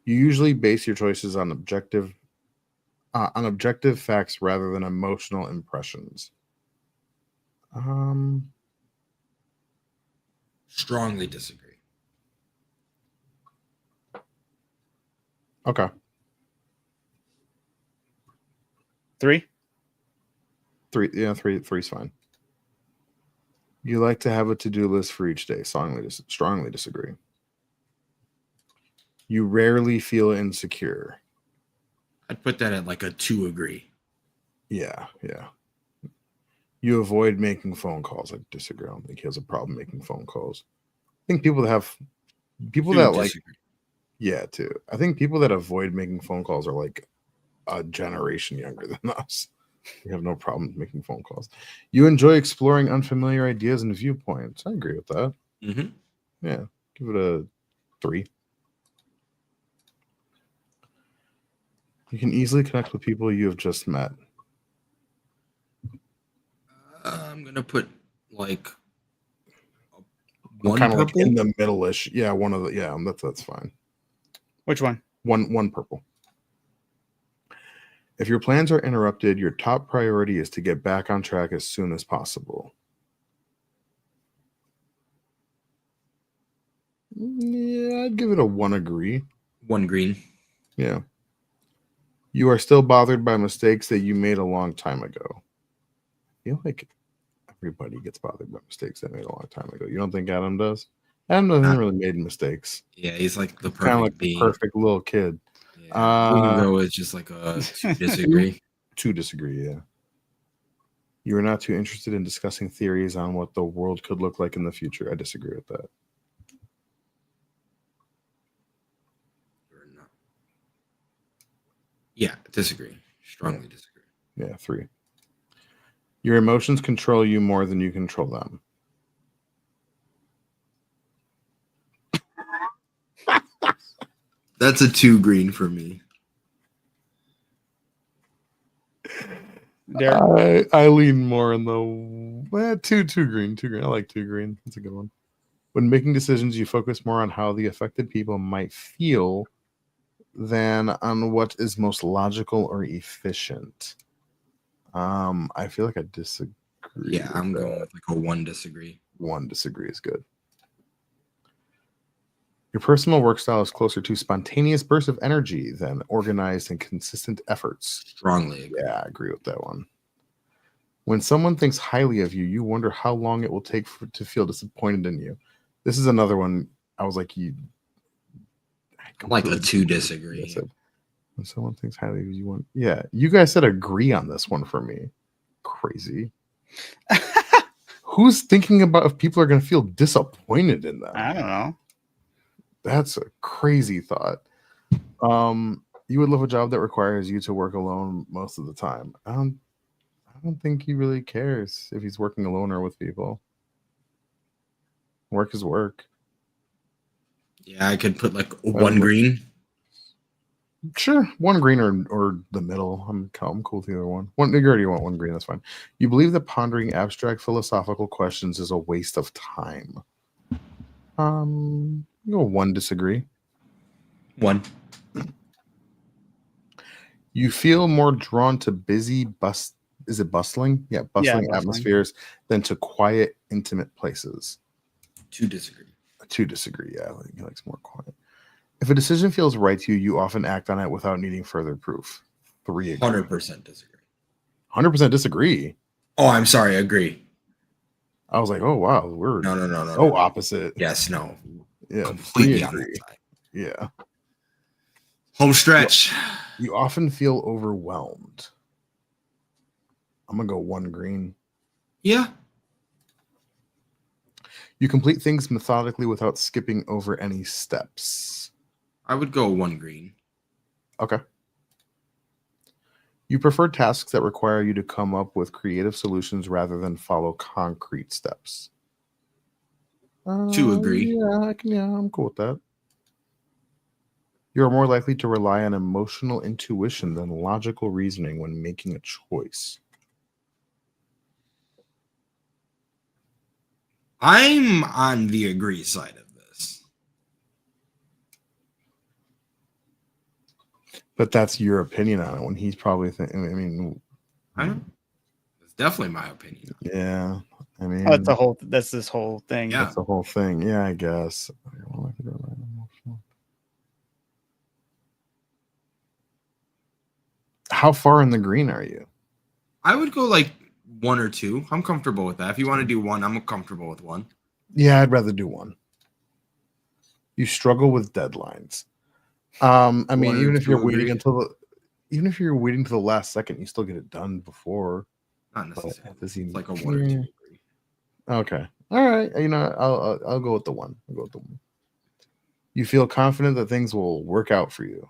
You usually base your choices on objective facts rather than emotional impressions. Strongly disagree. Okay. 3. 3. Yeah, 3's fine. You like to have a to-do list for each day. Strongly disagree. You rarely feel insecure. I'd put that at like a 2 agree. Yeah. You avoid making phone calls. I disagree. I don't think he has a problem making phone calls. I think people that like, yeah, too. I think people that avoid making phone calls are like a generation younger than us. We have no problem making phone calls. You enjoy exploring unfamiliar ideas and viewpoints. I agree with that. Mm-hmm. Yeah, give it a 3. You can easily connect with people you have just met. I'm gonna put like I'm one kind of purple. like in the middle-ish. Yeah, one of the that's fine. Which one? One purple. If your plans are interrupted, your top priority is to get back on track as soon as possible. Yeah, I'd give it a 1 agree. 1 green. Yeah. You are still bothered by mistakes that you made a long time ago. I feel like everybody gets bothered by mistakes they made a long time ago. You don't think Adam does? Adam doesn't really make mistakes. Yeah, he's like the perfect Kind of like being. the perfect little kid. Yeah, we can go with just like a 2 disagree. 2 disagree, yeah. You are not too interested in discussing theories on what the world could look like in the future. I disagree with that. Yeah, disagree. Strongly disagree. Yeah, 3. Your emotions control you more than you control them. That's a 2 green for me. I lean more in the 2 green. 2 green. I like 2 green. That's a good one. When making decisions, you focus more on how the affected people might feel than on what is most logical or efficient. I feel like I disagree. Yeah, I'm going with like a 1 disagree. 1 disagree is good. Your personal work style is closer to spontaneous bursts of energy than organized and consistent efforts. Strongly agree. Yeah, I agree with that one. When someone thinks highly of you, you wonder how long it will take to feel disappointed in you. This is another one. I was like, like a 2 disagree. When someone thinks highly of you, you guys said agree on this one for me. Crazy. Who's thinking about if people are going to feel disappointed in them? I don't know. That's a crazy thought. You would love a job that requires you to work alone most of the time. I don't think he really cares if he's working alone or with people. Work is work. Yeah, I could put like 1 green. Sure, 1 green or the middle. I'm cool with either one. You already want 1 green. That's fine. You believe that pondering abstract philosophical questions is a waste of time. Go 1 disagree. 1. You feel more drawn to busy Is it bustling? Yeah, bustling atmospheres than to quiet, intimate places. 2 disagree. 2 disagree. Yeah, he likes more quiet. If a decision feels right to you, you often act on it without needing further proof. 3 agree. 100% disagree. 100% disagree. Oh, I'm sorry. Agree. I was like, oh wow, we're no. opposite. Yes, no. Yeah, completely on that side. Yeah. Home stretch. You often feel overwhelmed. I'm gonna go 1 green. Yeah. You complete things methodically without skipping over any steps. I would go 1 green. Okay. You prefer tasks that require you to come up with creative solutions rather than follow concrete steps. 2 agree. Yeah, I'm cool with that. You are more likely to rely on emotional intuition than logical reasoning when making a choice. I'm on the agree side of this. But that's your opinion on it. When he's probably thinking, I mean, I know. It's definitely my opinion. yeah. I mean, that's this whole thing. Yeah. That's the whole thing. Yeah, I guess. How far in the green are you? I would go like 1 or 2. I'm comfortable with that. If you want to do 1, I'm comfortable with 1. Yeah, I'd rather do 1. You struggle with deadlines. I mean, 1 or even if you're 2 waiting agree. until the last second, you still get it done before. Not necessarily. It's It's like a 1 or 2 agree. Okay. All right. You know, I'll go with the 1. I'll go with the 1. You feel confident that things will work out for you.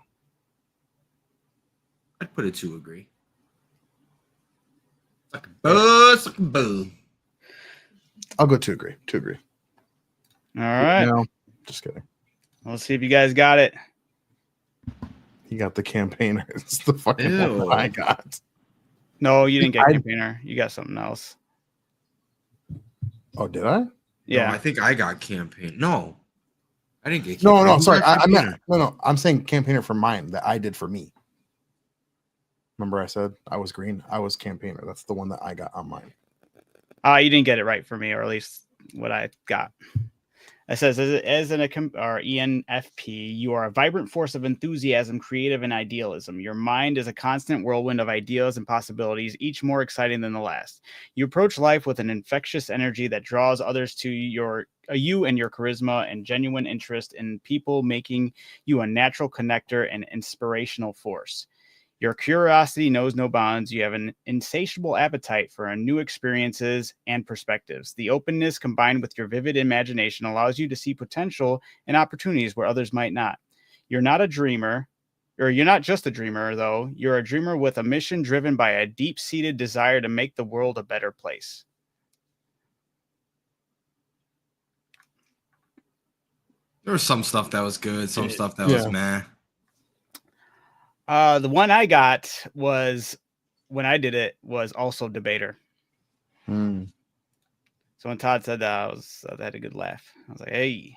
I'd put a 2 agree. Like a buzz, like a buzz. I'll go 2 agree. 2 agree. All right. No, just kidding. Let's see if you guys got it. You got the campaigner. It's the fucking one I got. No, you didn't get campaigner. You got something else. Oh, did I? Yeah. No, I think I got campaign. No, I didn't get No, campaign. sorry. I meant no. I'm saying campaigner for mine that I did for me. Remember I said I was green? I was campaigner. That's the one that I got on mine. You didn't get it right for me, or at least what I got. It says, as an ENFP, you are a vibrant force of enthusiasm, creative, and idealism. Your mind is a constant whirlwind of ideas and possibilities, each more exciting than the last. You approach life with an infectious energy that draws others to you and your charisma and genuine interest in people, making you a natural connector and inspirational force. Your curiosity knows no bounds. You have an insatiable appetite for new experiences and perspectives. The openness combined with your vivid imagination allows you to see potential and opportunities where others might not. You're not a dreamer, or you're not just a dreamer, though. You're a dreamer with a mission driven by a deep-seated desire to make the world a better place. There was some stuff that was good, some stuff that was meh. The one I got was, when I did it, was also debater. So when Todd said that, I had a good laugh. I was like, hey.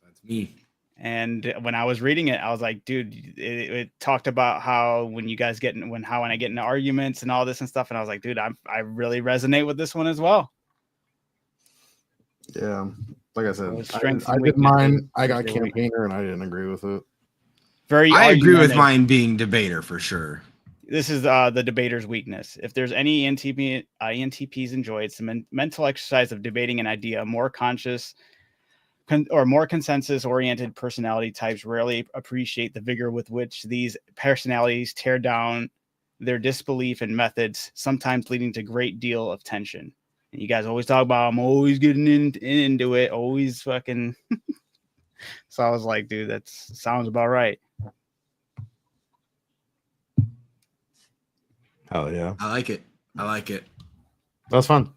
That's me. And when I was reading it, I was like, dude, it talked about how when I get into arguments and all this and stuff. And I was like, dude, I really resonate with this one as well. Yeah. Like I said, I did mine. I got campaigner and I didn't agree with it. I agree with mine being debater for sure. This is the debater's weakness. If there's any INTPs enjoy, it's the mental exercise of debating an idea. More conscious or more consensus-oriented personality types rarely appreciate the vigor with which these personalities tear down their disbelief in methods, sometimes leading to great deal of tension. And you guys always talk about, I'm always getting into it, always fucking... So I was like, dude, that sounds about right. Hell yeah. I like it. That was fun.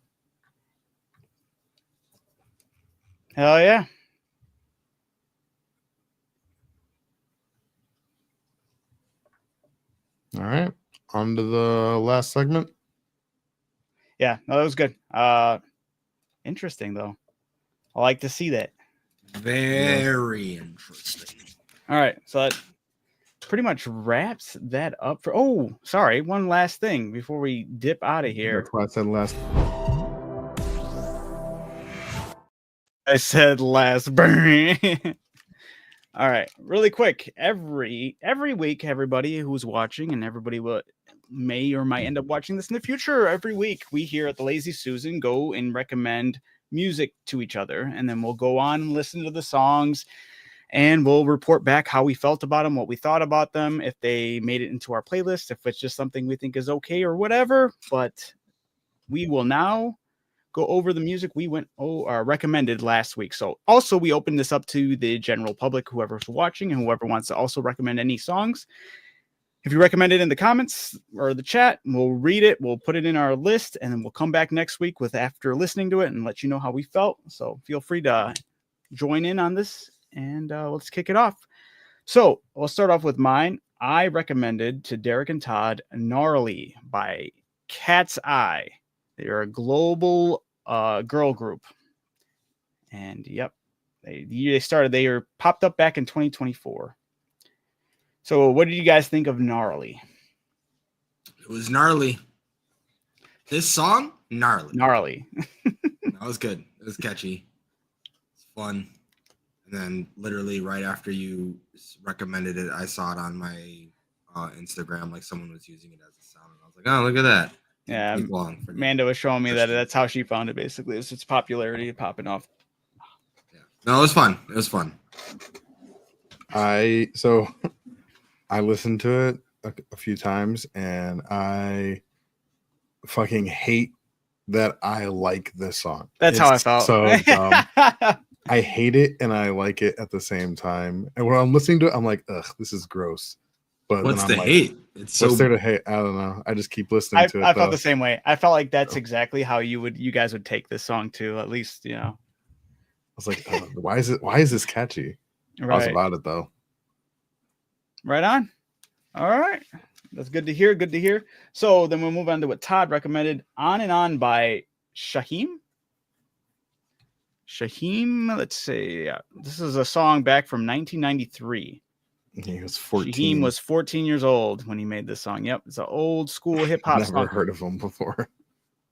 Hell yeah. All right. On to the last segment. Yeah, no, that was good. Interesting, though. I like to see that. Very interesting. All right, so that pretty much wraps that up for... Oh, sorry, one last thing before we dip out of here. That's why I said last. I said last burn. All right, really quick. Every week, everybody who's watching and everybody may or might end up watching this in the future, every week we here at the Lazy Susan go and recommend music to each other, and then we'll go on and listen to the songs, and we'll report back how we felt about them, what we thought about them, if they made it into our playlist, if it's just something we think is okay or whatever. But we will now go over the music we recommended last week. So also we opened this up to the general public, whoever's watching and whoever wants to also recommend any songs. If you recommend it in the comments or the chat, we'll read it. We'll put it in our list, and then we'll come back next week with after listening to it and let you know how we felt. So feel free to join in on this, and let's kick it off. So we'll start off with mine. I recommended to Derek and Todd "Gnarly" by Cat's Eye. They're a global girl group, and yep, they were popped up back in 2024. So what did you guys think of "Gnarly"? It was gnarly. This song, gnarly. That was good. It was catchy. It's fun. And then literally right after you recommended it, I saw it on my Instagram, like someone was using it as a sound. And I was like, oh, look at that. Yeah, Amanda was showing me that that's how she found it, basically. It's its popularity popping off. Yeah. No, it was fun. It was fun. I listened to it a few times, and I fucking hate that I like this song. That's how I felt. So dumb. I hate it and I like it at the same time. And when I'm listening to it, I'm like, ugh, this is gross. But what's then the I'm like, hate? It's so what's there to hate? I don't know. I just keep listening to it. I felt the same way. I felt like that's exactly how you guys would take this song too. At least, you know. I was like, why is this catchy? Right. I was about it though. Right on. All right. That's good to hear. Good to hear. So then we'll move on to what Todd recommended, "On and On" by Shaheem. Let's see. Yeah. This is a song back from 1993. He was 14. Shaheem was 14 years old when he made this song. Yep. It's an old school hip hop song. Never heard of him before.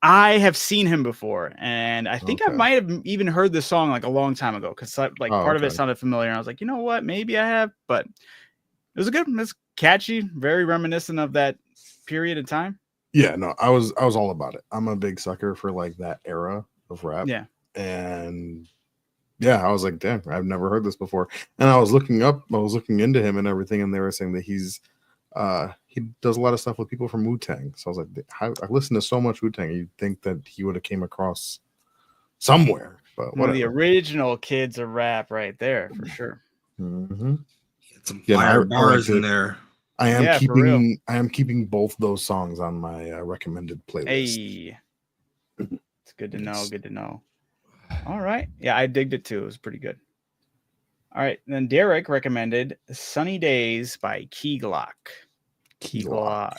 I have seen him before, and I think I might have even heard this song like a long time ago because part of it sounded familiar. And I was like, you know what? Maybe I have, but it was it's catchy, very reminiscent of that period of time. Yeah, no, I was all about it. I'm a big sucker for like that era of rap. Yeah. And yeah, I was like, damn, I've never heard this before. And I was looking into him and everything, and they were saying that he does a lot of stuff with people from Wu-Tang. So I was like, I listened to so much Wu-Tang, you'd think that he would have came across somewhere. But one of the original kids of rap right there, for sure. Mm-hmm. Some fire bars in there. I am keeping both those songs on my recommended playlist. Hey, it's good to know. Good to know. All right. Yeah, I digged it too. It was pretty good. All right. Then Derek recommended "Sunny Days" by Key Glock. Key Glock.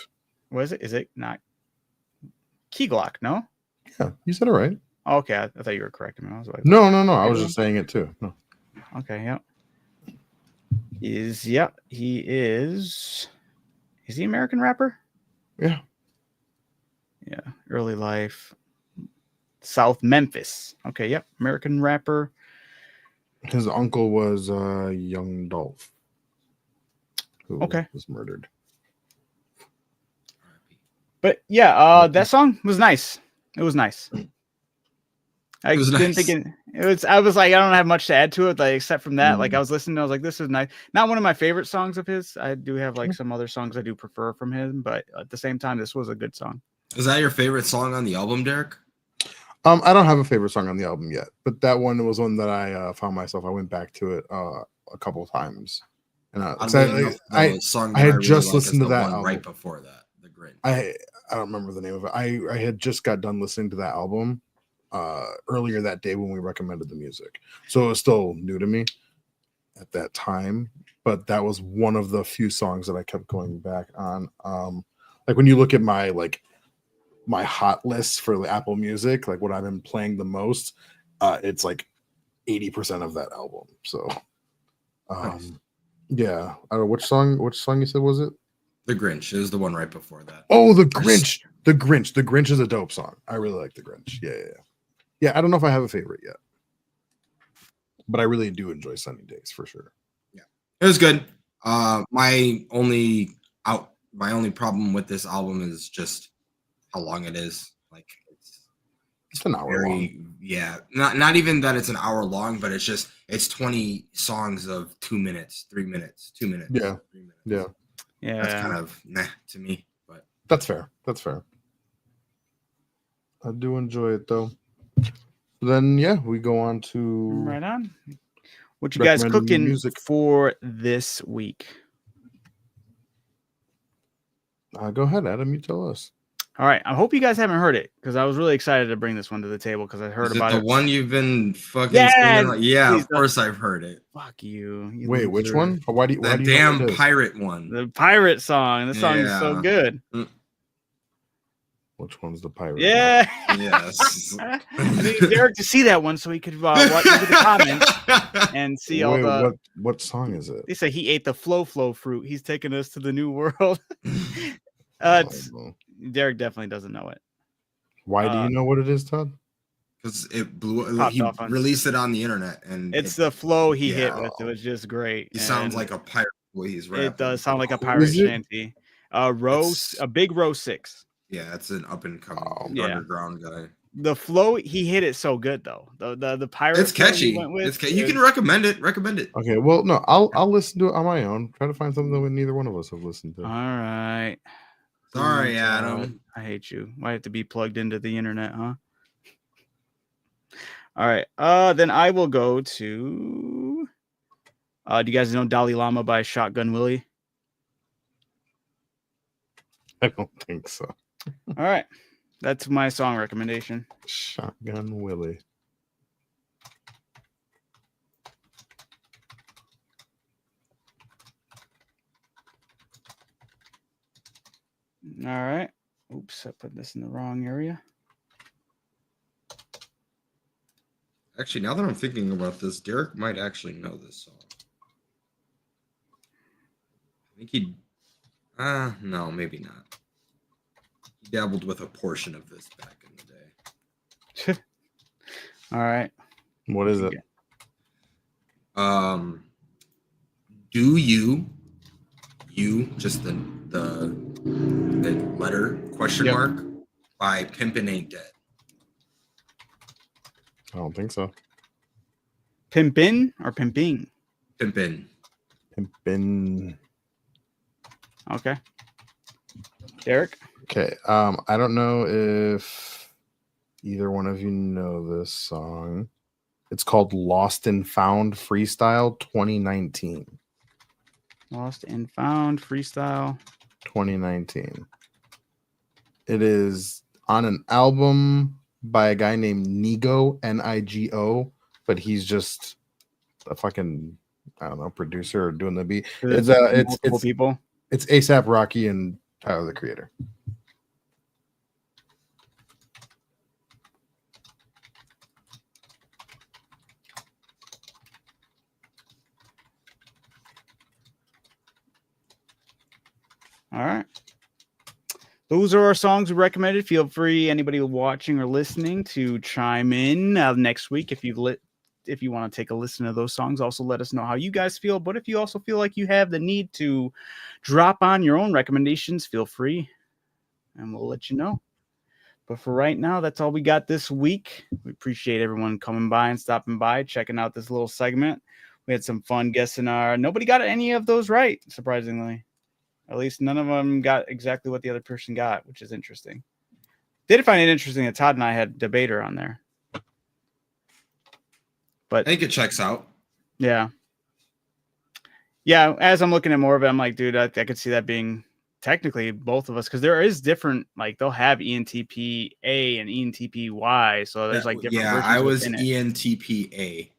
What is it? Is it not Key Glock? No? Yeah, you said it right. Okay. I thought you were correcting me. I was like, no. I was just saying it too. No. Okay. Yep. He is. Is he an American rapper? Yeah. Yeah. Early life. South Memphis. Okay, yep. American rapper. His uncle was Young Dolph, who was murdered. But yeah, that song was nice. It was nice. I didn't think it was. I was like, I don't have much to add to it, like except from that. Like I was listening, I was like, this is nice. Not one of my favorite songs of his. I do have like some other songs I do prefer from him, but at the same time, this was a good song. Is that your favorite song on the album, Derek? I don't have a favorite song on the album yet, but that one was one that I found myself. I went back to it a couple of times, and I had just listened to that album right before that. The Grinch. I don't remember the name of it. I had just got done listening to that album earlier that day when we recommended the music, so it was still new to me at that time. But that was one of the few songs that I kept going back on. Like when you look at my hot lists for the Apple Music, like what I've been playing the most, it's like 80% of that album. So Nice. Yeah, I don't know which song you said was it? The Grinch. It was the one right before that. Oh, the Grinch. The Grinch is a dope song. I really like the Grinch. Yeah, I don't know if I have a favorite yet, but I really do enjoy Sunny Days for sure. Yeah, it was good. My only problem with this album is just how long it is. Like it's an hour long. Yeah, not even that it's an hour long, but it's 20 songs of 2 minutes, 3 minutes, 2 minutes. Yeah, 3 minutes. Yeah. That's kind of to me, but that's fair. I do enjoy it though. then yeah, we go on to Right on. What you guys recommended cooking music. for this week? Go ahead, Adam. You tell us. All right. I hope you guys haven't heard it because I was really excited to bring this one to the table because I heard Is about it it. the one you've been fucking Yeah, singing? Like, yeah, please of course I've heard it. Fuck you. Wait, which loser. one? Why do you That know damn what it is? pirate one. The pirate song. The song is so Yeah. good. Which one's the pirate? Yeah. Yes. I need Derek to see that one so he could watch look at the comments and see all the. What song is it? They say he ate the flow fruit. He's taking us to the new world. Derek definitely doesn't know it. Why do you know what it is, Todd? Because it blew. He released it on the internet, and it's the flow he hit with. It was just great. He sounds like a pirate when he's rapping. It does sound like a pirate shanty. A big row 6. Yeah, it's an up and coming underground guy. The flow he hit it so good though. The pirate. It's catchy. You can recommend it. Recommend it. Okay, well, no, I'll listen to it on my own. Try to find something that neither one of us have listened to. All right. Sorry, Adam. I hate you. Why have to be plugged into the internet, huh? All right. Then I will go to. Do you guys know Dalai Lama by Shotgun Willie? I don't think so. All right. That's my song recommendation. Shotgun Willie. All right. Oops, I put this in the wrong area. Actually, now that I'm thinking about this, Derek might actually know this song. I think he. No, maybe not. He dabbled with a portion of this back in the day. All right. What is it? Do you just the letter question mark by Pimpin' Ain't Dead? I don't think so. Pimpin' or pimping? Pimpin'. Pimpin'. Okay. Derek? Okay. I don't know if either one of you know this song. It's called Lost and Found Freestyle 2019. Lost and Found Freestyle 2019. It is on an album by a guy named Nigo, Nigo, but he's just a fucking, I don't know, producer or doing the beat. It's people. It's A$AP Rocky and Tyler the Creator. All right. Those are our songs we recommended. Feel free, anybody watching or listening, to chime in next week if you want to take a listen to those songs. Also, let us know how you guys feel. But if you also feel like you have the need to drop on your own recommendations, feel free, and we'll let you know. But for right now, that's all we got this week. We appreciate everyone coming by and stopping by, checking out this little segment. We had some fun guessing nobody got any of those right, surprisingly. At least none of them got exactly what the other person got, which is interesting. Did find it interesting that Todd and I had Debater on there. But I think it checks out. Yeah. Yeah, as I'm looking at more of it, I'm like, dude, I could see that being technically both of us, because there is different, like they'll have ENTP-A and ENTP-Y. So there's like different versions. I was ENTP-A.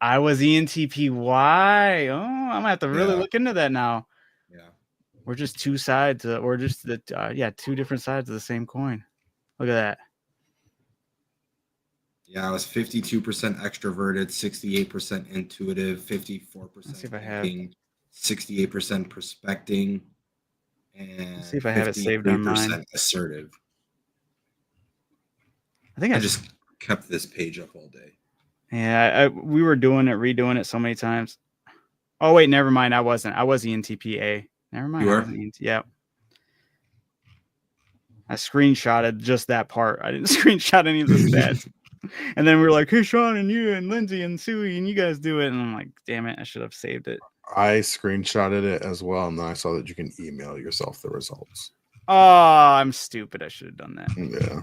I was ENTP-Y. Oh, I'm gonna have to really look into that now. Yeah. We're just two sides, or just two different sides of the same coin. Look at that. Yeah, I was 52% extroverted, 68% intuitive, 54% see if I have 68% prospecting, and let's see if I have it saved on mine. Assertive. I think I just kept this page up all day. Yeah, we were redoing it so many times. Oh wait, never mind. I wasn't. I was ENTP-A. Never mind. You were? Yeah. I screenshotted just that part. I didn't screenshot any of the stats. And then we were like, hey, Sean and you and Lindsay and Suey and you guys do it. And I'm like, damn it, I should have saved it. I screenshotted it as well. And then I saw that you can email yourself the results. Oh, I'm stupid. I should have done that. Yeah.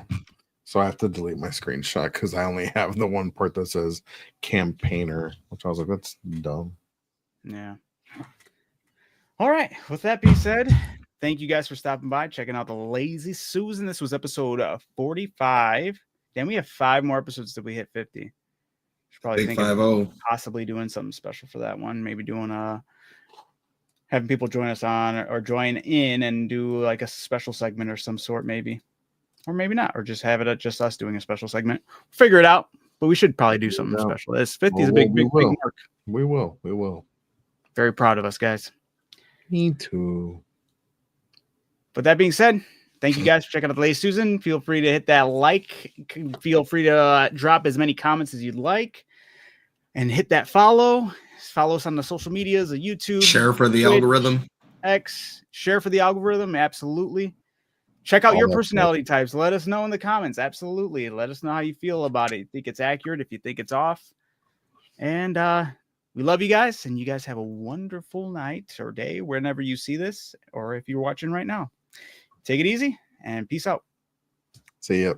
So I have to delete my screenshot because I only have the one part that says campaigner, which I was like, that's dumb. Yeah. All right. With that being said, thank you guys for stopping by, checking out the Lazy Susan. This was episode 45. Then we have 5 more episodes till we hit 50. Should probably Big think of 5-0. possibly doing something special for that one. Maybe doing having people join us on or join in and do like a special segment or some sort, maybe. Or maybe not, or just have it just us doing a special segment. Figure it out, but we should probably do something special. This 50 is a big mark. We will. Very proud of us, guys. Me too. But that being said, thank you guys for checking out the Lazy Susan. Feel free to hit that like. Feel free to drop as many comments as you'd like. And hit that follow. Follow us on the social medias, the YouTube. Share for the Twitch, algorithm. X. Share for the algorithm. Absolutely. Check out your personality types. Let us know in the comments. Absolutely. Let us know how you feel about it. You think it's accurate, if you think it's off. And we love you guys. And you guys have a wonderful night or day whenever you see this, or if you're watching right now. Take it easy and peace out. See ya.